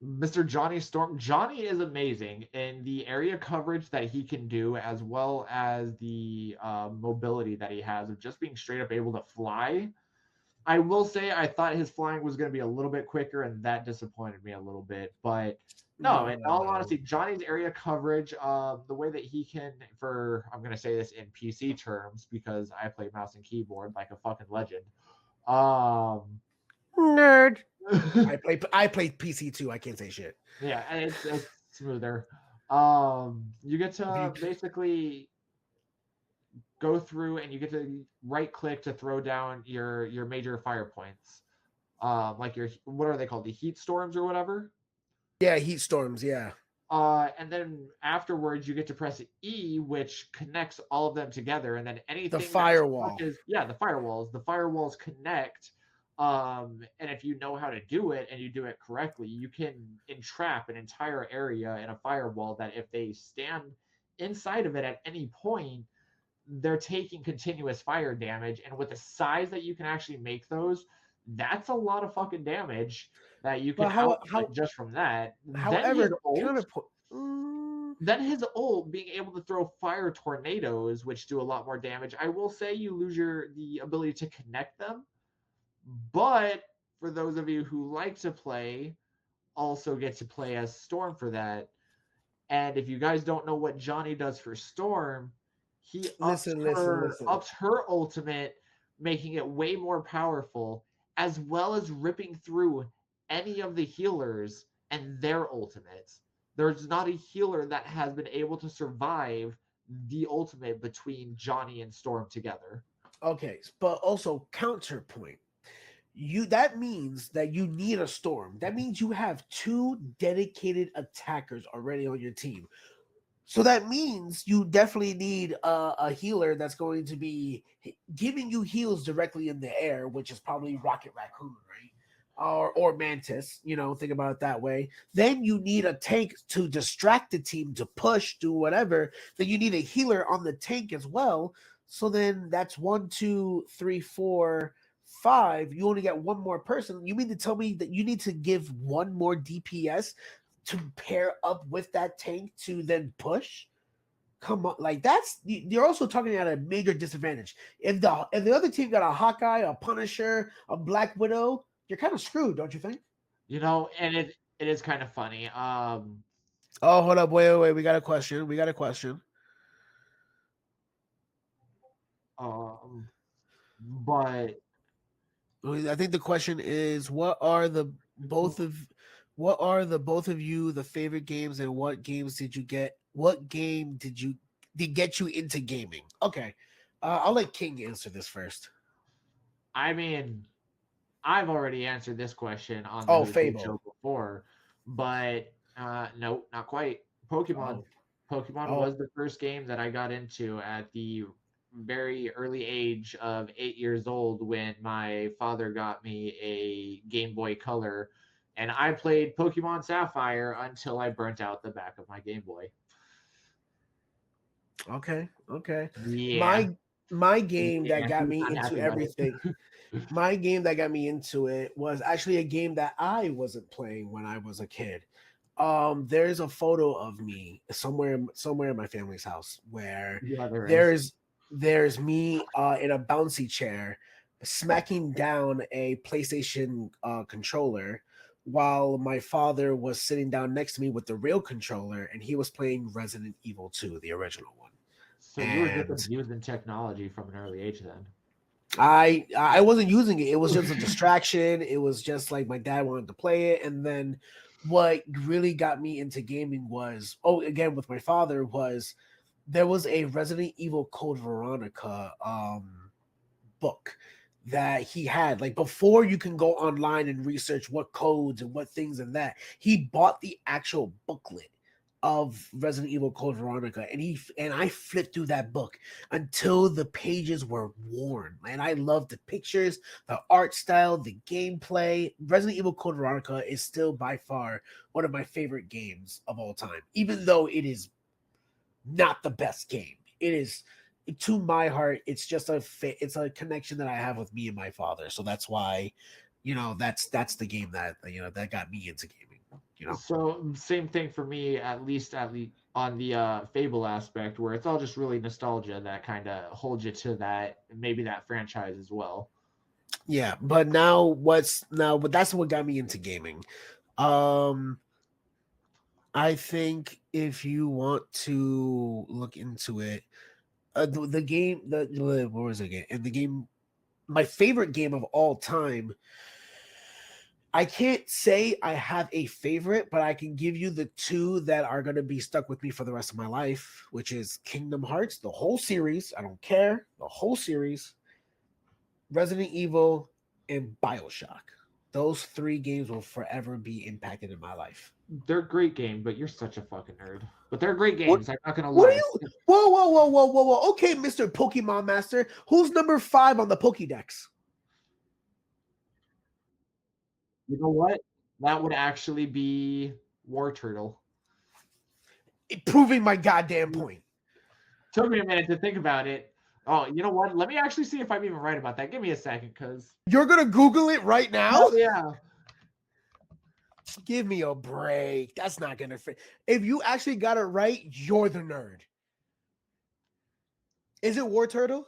Mr. Johnny Storm. Johnny is amazing in the area coverage that he can do, as well as the mobility that he has of just being straight up able to fly. I will say I thought his flying was going to be a little bit quicker, and that disappointed me a little bit. But no, in all No. honesty, Johnny's area coverage, the way that he can, I'm going to say this in PC terms because I play mouse and keyboard like a fucking legend. Um, Nerd. I play PC too. I can't say shit. yeah, and it's smoother. You get If you to basically go through and you get to right click to throw down your major fire points. Like your what are they called? The heat storms or whatever. Yeah, heat storms, yeah. And then afterwards you get to press E, which connects all of them together, and then The anything that firewall. touches, yeah, the firewalls connect. And if you know how to do it and you do it correctly, you can entrap an entire area in a firewall that if they stand inside of it at any point, they're taking continuous fire damage. And with the size that you can actually make those, that's a lot of fucking damage that you But can how output how just from that. however counterpoint. Then his ult being able to throw fire tornadoes, which do a lot more damage. I will say you lose the ability to connect them, but for those of you who like to play, also get to play as Storm for that. And if you guys don't know what Johnny does for Storm, he Listen. ups her ultimate, making it way more powerful, as well as ripping through any of the healers and their ultimates. There's not a healer that has been able to survive the ultimate between Johnny and Storm together. Okay, but also counterpoint. That means that you need a storm. That means you have two dedicated attackers already on your team. So that means you definitely need a healer that's going to be giving you heals directly in the air, which is probably Rocket Raccoon, right? Or Mantis, think about it that way. Then you need a tank to distract the team to push, do whatever. Then you need a healer on the tank as well. So then that's 1, 2, 3, 4, 5. You only got one more person. You mean to tell me that you need to give one more DPS to pair up with that tank to then push? Come on, like you're also talking at a major disadvantage. If the other team got a Hawkeye, a Punisher, a Black Widow, you're kind of screwed, don't you think? And it is kind of funny. Oh, hold up, wait. We got a question. We got a question. But I think the question is, what are the both of you the favorite games, and what games did you get? What game did get you into gaming? Okay, I'll let King answer this first. I mean, I've already answered this question on the Oh, Who's Who Fable. show before, but no, not quite. Pokemon. Oh, Pokemon oh, was the first game that I got into at the very early age of 8 years old when my father got me a Game Boy Color, and I played Pokemon Sapphire until I burnt out the back of my Game Boy. Okay, okay. Yeah, My game that yeah, got he's me not into happy about everything. it. My game that got me into it was actually a game that I wasn't playing when I was a kid. There's a photo of me somewhere in my family's house where Yeah, there is. there's me in a bouncy chair smacking down a PlayStation controller while my father was sitting down next to me with the real controller and he was playing Resident Evil 2, the original one. So you were just And abusing technology from an early age then. I wasn't using it. It was just a distraction. It was just like my dad wanted to play it. And then what really got me into gaming was, oh, again with my father, was there was a Resident Evil Code Veronica book that he had, like, before you can go online and research what codes and what things and that, he bought the actual booklet of Resident Evil Code Veronica, and I flipped through that book until the pages were worn. And I loved the pictures, the art style, the gameplay. Resident Evil Code Veronica is still by far one of my favorite games of all time, even though it is not the best game. It is, to my heart, it's just it's a connection that I have with me and my father. So that's why, that's the game that that got me into gaming. You know. So same thing for me, at least on the Fable aspect, where it's all just really nostalgia that kind of holds you to that, maybe that franchise as well. Yeah, but that's what got me into gaming. Um I think if you want to look into it, the game, what was it again? And the game, my favorite game of all time, I can't say I have a favorite, but I can give you the two that are going to be stuck with me for the rest of my life, which is Kingdom Hearts, the whole series. I don't care. The whole series, Resident Evil, and BioShock. Those three games will forever be impacted in my life. They're great game, but you're such a fucking nerd. But they're great What? games. I'm not gonna What are lie. you? Whoa, whoa, whoa, whoa, whoa, whoa. Okay, Mr. Pokemon Master. Who's number 5 on the Pokédex? You know what? That would actually be War Turtle. Proving my goddamn point. Took me a minute to think about it. Oh, you know what? Let me actually see if I'm even right about that. Give me a second, cause You're going to Google it right now? hell yeah. Give me a break. That's not going to fit. If you actually got it right, you're the nerd. Is it War Turtle?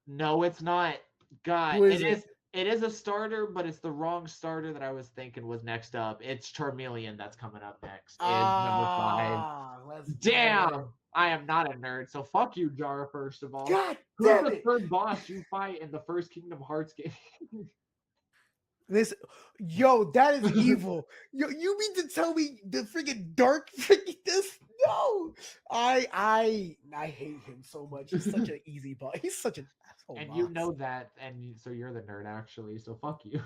No, it's not. God, Who is it it? is. It is a starter, but it's the wrong starter that I was thinking was next up. It's Charmeleon that's coming up next. Is number 5. Let's get it. Damn, I am not a nerd. So fuck you, Jar. First of all, God who's damn the it. third boss you fight in the first Kingdom Hearts game? This, yo, that is evil. Yo, you mean to tell me the freaking dark freaking this? No, I hate him so much. He's such an easy boss. He's such an asshole And you boss. know that, and so you're the nerd actually. So fuck you.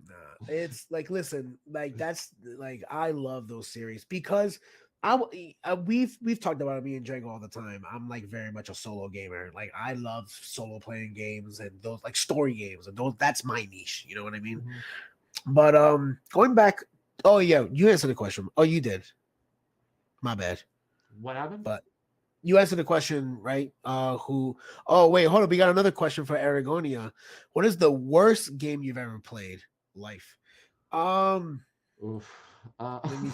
Nah, it's like, listen, like, that's like, I love those series because we've talked about me and Jago all the time. I'm like very much a solo gamer. Like, I love solo playing games and those like story games, and those, that's my niche. You know what I mean? Mhm. But going back, oh yeah, you answered the question. Oh, you did. My bad. What happened? But you answered the question, right? Who? Oh wait, hold on. We got another question for Aragonia. What is the worst game you've ever played? Life. Um, Oof. Let me.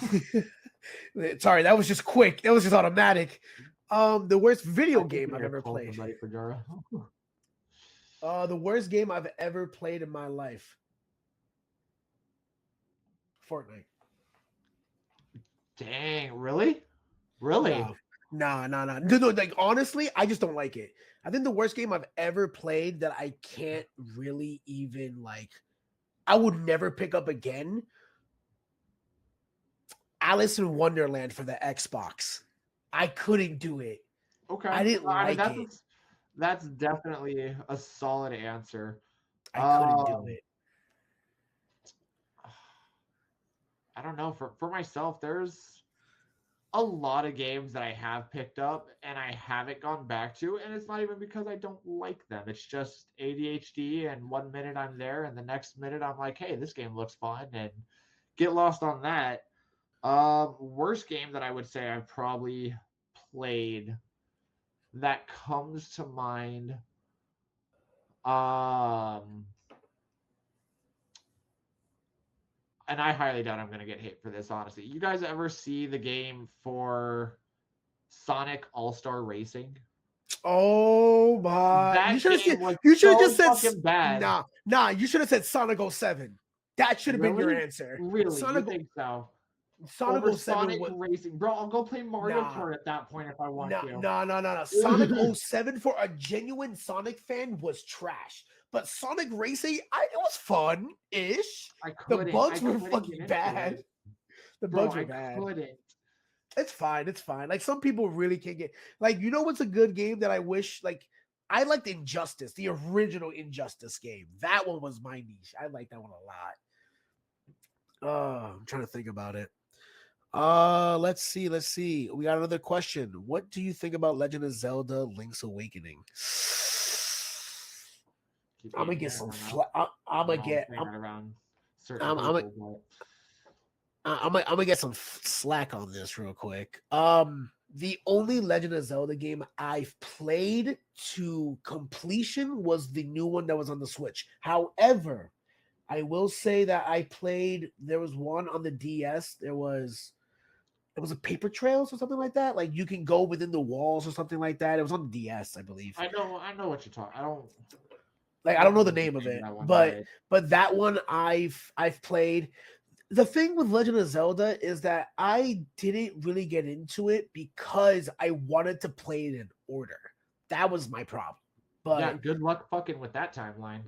Sorry, that was just quick. That was just automatic. The worst video I think game we I've need to ever call played. somebody for Jara. The worst game I've ever played in my life. Fortnite. Dang, really? Really? No, no. Like, honestly, I just don't like it. I think the worst game I've ever played that I can't really even like, I would never pick up again. Alice in Wonderland for the Xbox. I couldn't do it. Okay. I didn't I mean, like it. that's definitely a solid answer. I couldn't do Um, it. I don't know. For myself, there's a lot of games that I have picked up and I haven't gone back to, and it's not even because I don't like them. It's just ADHD, and 1 minute I'm there, and the next minute I'm like, hey, this game looks fun, and get lost on that. Worst game that I would say I've probably played that comes to mind. Um, and I highly doubt I'm gonna get hate for this. Honestly, you guys ever see the game for Sonic All Star Racing? Oh my! That game was You should have just so said fucking bad. nah. You should have said Sonic 07. That should have been your Really? answer. Really? You think so? Sonic Over 07 Sonic was Racing, bro? I'll go play Mario nah. Kart at that point if I want No, to. no, no, no, no. Sonic 07 for a genuine Sonic fan was trash. But Sonic Racing, it was fun-ish. The I bugs were couldn't get fucking into bad. it, The bro. bugs were I bad. couldn't. It's fine. It's fine. Like some people really can't get like you know what's a good game that I wish like I liked Injustice, the original Injustice game. That one was my niche. I like that one a lot. I'm trying to think about it. Let's see. Let's see. We got another question. What do you think about Legend of Zelda Link's Awakening? Keep I'm gonna getting get here. some. I don't know, saying that around certain I'm people, but gonna get some slack on this real quick. The only Legend of Zelda game I've played to completion was the new one that was on the Switch. However, I will say that I played. There was one on the DS. It was a Paper Trails or something like that. Like you can go within the walls or something like that. It was on the DS, I believe. I know what you're talking. Like I I don't don't know know the what you're name of saying it, that one, but but that one I've played. The thing with Legend of Zelda is that I didn't really get into it because I wanted to play it in order. That was my problem. yeah, But good luck fucking with that timeline.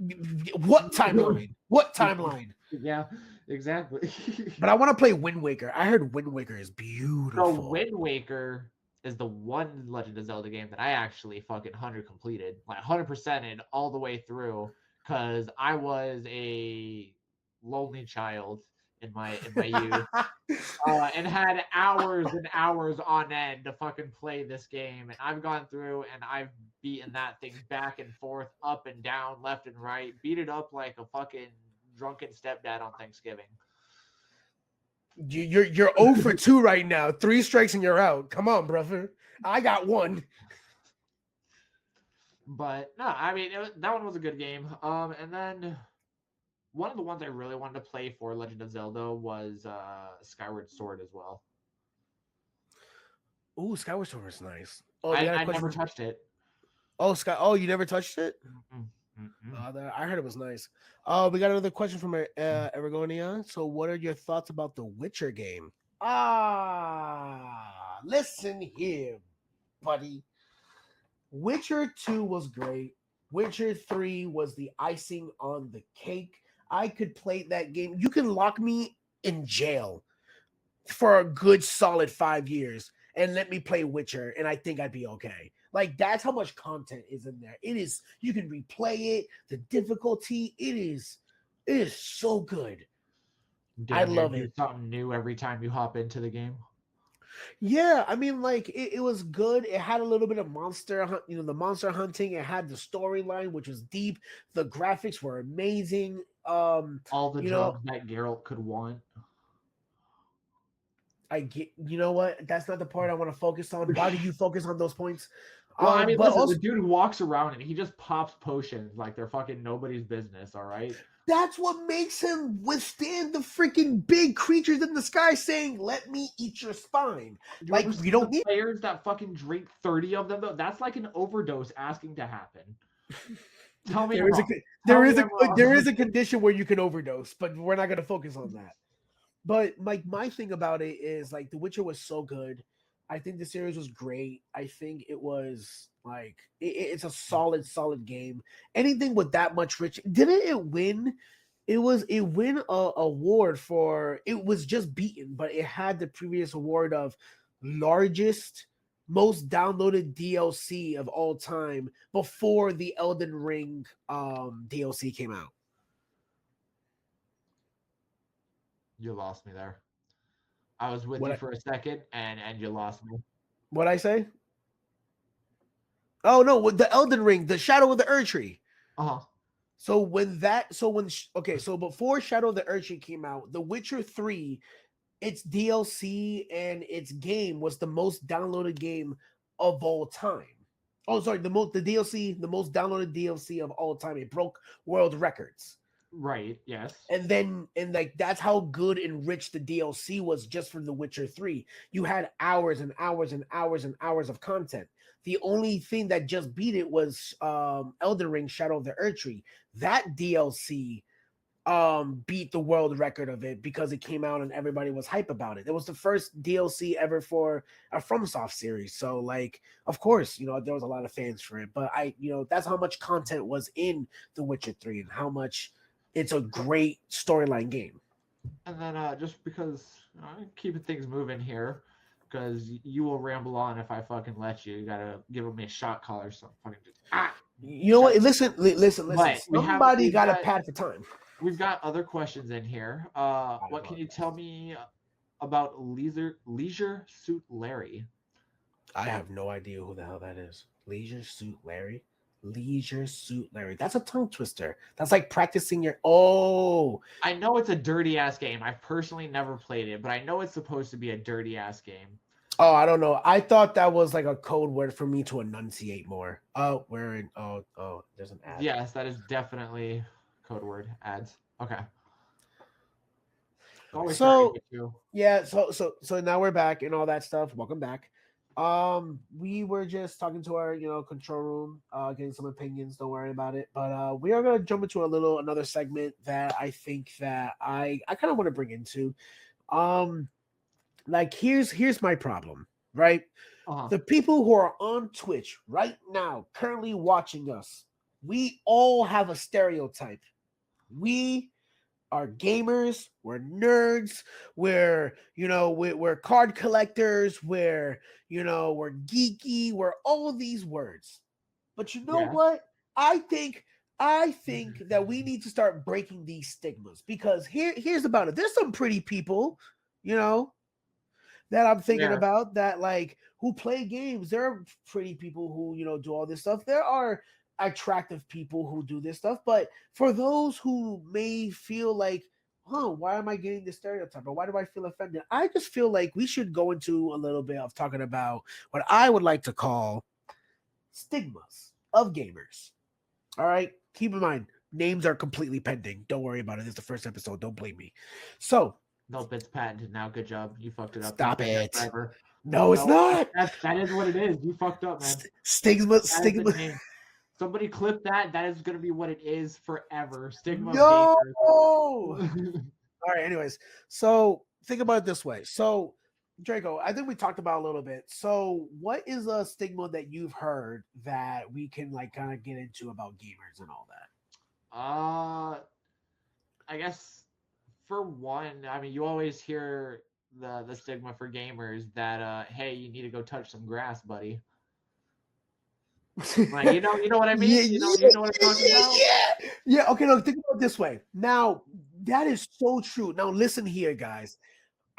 what timeline? What timeline? Yeah, exactly. But I want to play Wind Waker. I heard Wind Waker is So beautiful. Wind Waker is the one Legend of Zelda game that I actually fucking 100 completed, like 100%ed all the way through, because I was a lonely child in my youth, and had hours and hours on end to fucking play this game. And I've gone through and I've beaten that thing back and forth, up and down, left and right, beat it up like a fucking drunken stepdad on Thanksgiving. You're 0 for 2 right now. 3 strikes and you're out. Come on, brother. I got one. But no, I mean that one was a good game. And then one of the ones I really wanted to play for Legend of Zelda was Skyward Sword as well. Ooh, Skyward Sword is nice. Oh, we got a I question never from. touched it. Oh, Oh, you never touched it? Mm-mm, mm-mm. I heard it was nice. We got another question from Eragonia. So, what are your thoughts about the Witcher game? Listen here, buddy. Witcher 2 was great. Witcher 3 was the icing on the cake. I could play that game. You can lock me in jail for a good solid 5 years and let me play Witcher, and I think I'd be okay. Like that's how much content is in there. It is you can replay it, the difficulty, it is so good. I Damn near love do it. something new every time you hop into the game. Yeah, I mean, like it was good. It had a little bit of the monster hunting. It had the storyline, which was deep. The graphics were amazing. All the You know, drugs that Geralt could want. I get. You know what? That's not the part I want to focus on. Why do you focus on those points? Well, I mean, But listen, the also dude walks around and he just pops potions like they're fucking nobody's business, all right? that's what makes him withstand the freaking big creatures in the sky saying, "Let me eat your spine." You Like ever we see the don't need. players that fucking drink 30 of them, though? That's like an overdose asking to happen. Tell me There I'm is a wrong. there Tell is me a I'm there is wrong. a condition where you can overdose, but we're not going to focus on that. But like my thing about it is like The Witcher was so good. I think the series was great. I think it was like it's a solid game. Anything with that much rich didn't it win? It win a award for it was just beaten, but it had the previous award of largest most downloaded DLC of all time before the Elden Ring DLC came out. You lost me there. I was with What you I, for a second, and you lost me. what I say? Oh no, with the Elden Ring, the Shadow of the Erd Tree. Uh-huh. So when that, so when okay, so before Shadow of the Erd Tree came out, The Witcher 3, its DLC and its game was the most downloaded game of all time. Oh, sorry, the DLC, the most downloaded DLC of all time. It broke world records. Right. Yes. And like that's how good and rich the DLC was just for The Witcher 3. You had hours and hours and hours and hours of content. The only thing that just beat it was Elden Ring Shadow of the Erd Tree. That DLC beat the world record of it because it came out and everybody was hype about it. It was the first DLC ever for a FromSoft series. So like of course, there was a lot of fans for it, but that's how much content was in The Witcher 3 and how much it's a great storyline game. And then just because keeping things moving here, because you will ramble on if I fucking let you. You gotta give me a shot call or something. Fucking just You know shut. what? Listen. But Somebody got a pad for time. we've got other questions in here. I What can you apologize. tell me about Leisure Suit Larry? I have no idea who the hell that is. Leisure Suit Larry. Leisure Suit Larry. That's a tongue twister. That's like practicing your. Oh, I know it's a dirty ass game. I've personally never played it, but I know it's supposed to be a dirty ass game. oh, I don't know. I thought that was like a code word for me to enunciate more. Oh, we're in. Oh, there's an ad. Yes, that is definitely code word ads. Okay. Always starting So with you. yeah, so now we're back and all that stuff. Welcome back. We were just talking to our control room, getting some opinions. Don't worry about it. But we are gonna jump into another segment that I think that I kind of want to bring into. Um, like here's my problem, right? Uh-huh. The people who are on Twitch right now, currently watching us, we all have a stereotype. We are gamers, we're nerds, we're card collectors, we're geeky, we're all these words. But you know Yeah. what? I think that we need to start breaking these stigmas because here's about it. There's some pretty people, you know, that I'm thinking Where? about that like who play games. There are pretty people who do all this stuff. There are attractive people who do this stuff, but for those who may feel like, why am I getting this stereotype or why do I feel offended? I just feel like we should go into a little bit of talking about what I would like to call stigmas of gamers. All right, keep in mind names are completely pending. Don't worry about it. It's the first episode. Don't blame me. So Nope, it's patented now. Good job. You fucked it up. That's stop been there it. forever. No, it's No, not. that is what it is. You fucked up, man. Stigma, That is the stigma. name. Somebody clip that. That is gonna be what it is forever. Stigma of No. gamers. All right. Anyways, so think about it this way. So, Draco, I think we talked about a little bit. So, what is a stigma that you've heard that we can like kind of get into about gamers and all that? uh I guess for one, I mean you always hear the stigma for gamers that hey, you need to go touch some grass, buddy. Like you know what I Yeah, mean? You know what I'm talking about? yeah. Okay, look, think about it this way. Now, that is so true. Now, listen here, guys.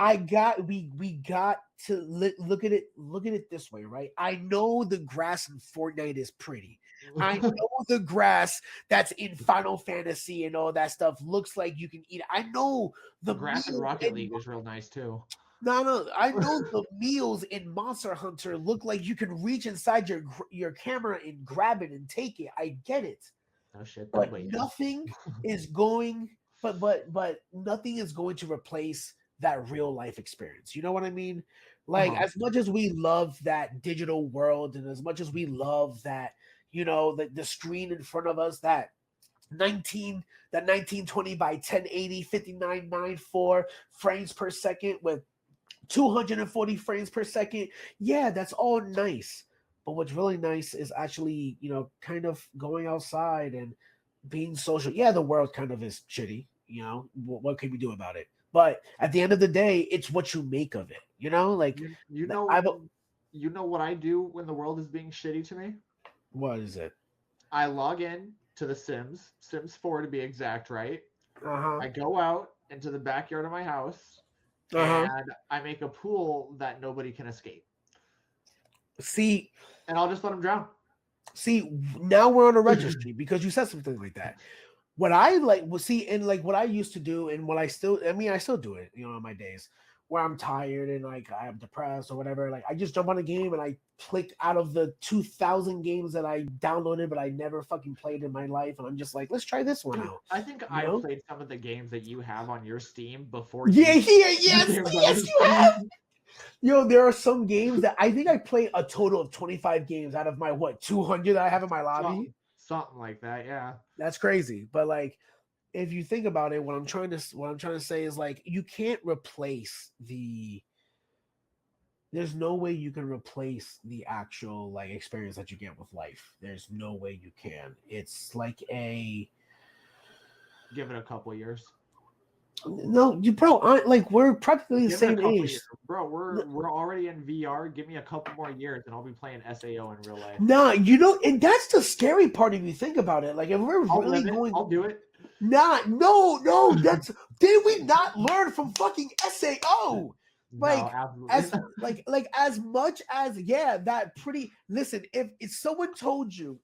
We got to look at it this way, right? I know the grass in Fortnite is pretty. I know the grass that's in Final Fantasy and all that stuff looks like you can eat it. I know the Grass in meals Rocket in League is real nice too. no, I know the meals in Monster Hunter look like you can reach inside your camera and grab it and take it. I get it, No shit, don't but blame you. nothing is going but nothing is going to replace that real life experience. You know what I mean? Like Uh-huh. as much as we love that digital world and as much as we love that, the screen in front of us, 19 1920 by 1080 5994 frames per second with 240 frames per second. Yeah, that's all nice. But what's really nice is actually, kind of going outside and being social. Yeah, the world kind of is shitty. What can we do about it? But at the end of the day, it's what you make of it. Like You I've what I do when the world is being shitty to me? what is it? I log in to the Sims 4 to be exact, right? Uh huh. I go out into the backyard of my house Uh-huh. and I make a pool that nobody can escape, See, and I'll just let them drown. now we're on a registry because you said something like that. What I like, well, see, and like what I used to do, and what I still do it, on my days where I'm tired and like I'm depressed or whatever. Like I just jump on a game and I click out of the 2,000 games that I downloaded, but I never fucking played in my life, and I'm just like, let's try this one out. I think You I've know? played some of the games that you have on your Steam before Yeah, you yeah, the yes, games on your yes, you have. Steam. There are some games that I think I played a total of 25 games out of my 200 that I have in my lobby. Something like that, yeah. That's crazy. But like, if you think about it, what I'm trying to say is like, you can't replace the. There's no way you can replace the actual like experience that you get with life. There's no way you can. It's like a. Give it a couple years. No, you bro, like we're practically the Give it a same couple age. years. Bro, we're already in VR. Give me a couple more years and I'll be playing SAO in real life. Nah, and that's the scary part if you think about it. Like if we're really going, I'll do it. nah, no, that's did we not learn from fucking SAO? Like No, as absolutely. as much as that pretty listen, if someone told you,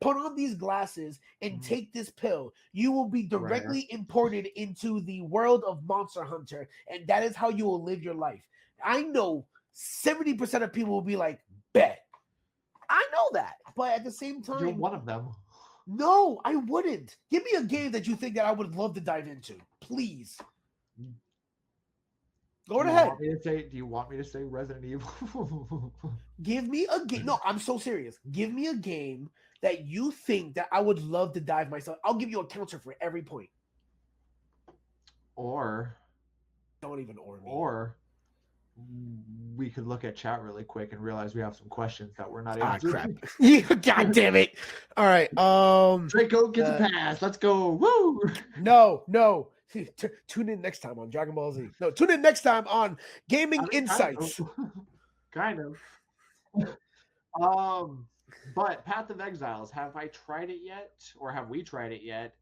put on these glasses and take this pill, you will be directly imported into the world of Monster Hunter, and that is how you will live your life. I know 70% of people will be like, bet. I know that, but at the same time, You're one of them. no, I wouldn't. Give me a game that you think that I would love to dive into, please. Go ahead. Do you want me to say Resident Evil? Give me a game. No, I'm so serious. Give me a game that you think that I would love to dive myself. I'll give you a counter for every point. Or don't even or me. Or we could look at chat really quick and realize we have some questions that we're not answering. Crap. God damn it. All right. Draco gets a pass. Let's go. Woo! No. Tune in next time on Dragon Ball Z. No, tune in next time on Gaming Insights. Kind of. But Path of Exiles, have I tried it yet? Or have we tried it yet?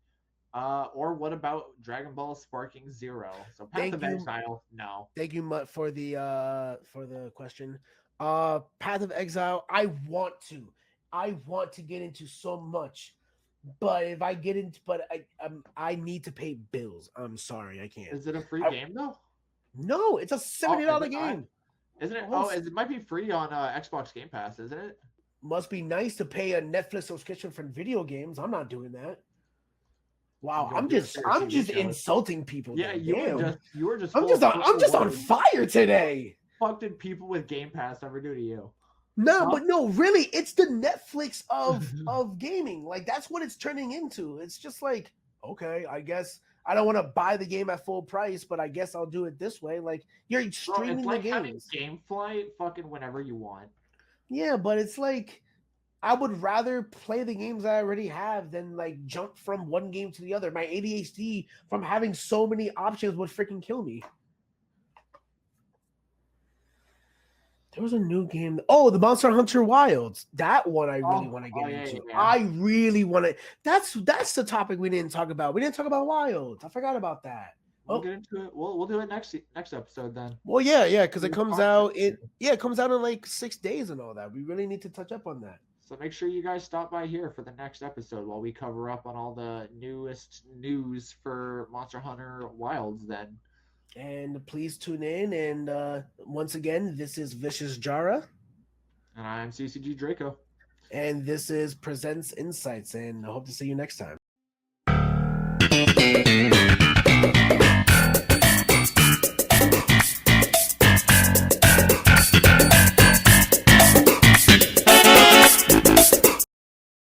Or what about Dragon Ball Sparking Zero? So Path of Exile, no. Thank you, Mutt, for the question. Path of Exile, I want to get into so much, but if I get into, I need to pay bills. I'm sorry, I can't. Is it a free game though? No, it's a $70 game. Isn't it? Oh, it might be free on Xbox Game Pass, isn't it? Must be nice to pay a Netflix subscription for video games. I'm not doing that. Wow, I'm just insulting people. Yeah, you were just. I'm just on fire today. What did people with Game Pass ever do to you? No, but no, really, it's the Netflix of gaming. Like that's what it's turning into. It's just like, okay, I guess I don't want to buy the game at full price, but I guess I'll do it this way. Like you're streaming the games. Having GameFly fucking whenever you want. Yeah, but it's like I would rather play the games I already have than like jump from one game to the other. My ADHD from having so many options would freaking kill me. There was a new game. Oh, the Monster Hunter Wilds. That one I really want to get into. Yeah. I really want to. That's the topic we didn't talk about. We didn't talk about Wilds. I forgot about that. We'll get into it. We'll do it next episode then. Well, yeah, because it comes out. It comes out in like 6 days and all that. We really need to touch up on that. So make sure you guys stop by here for the next episode while we cover up on all the newest news for Monster Hunter Wilds then. And please tune in. And once again, this is Vicious Jara. And I'm CCG Draco. And this is Presents Insights. And I hope to see you next time.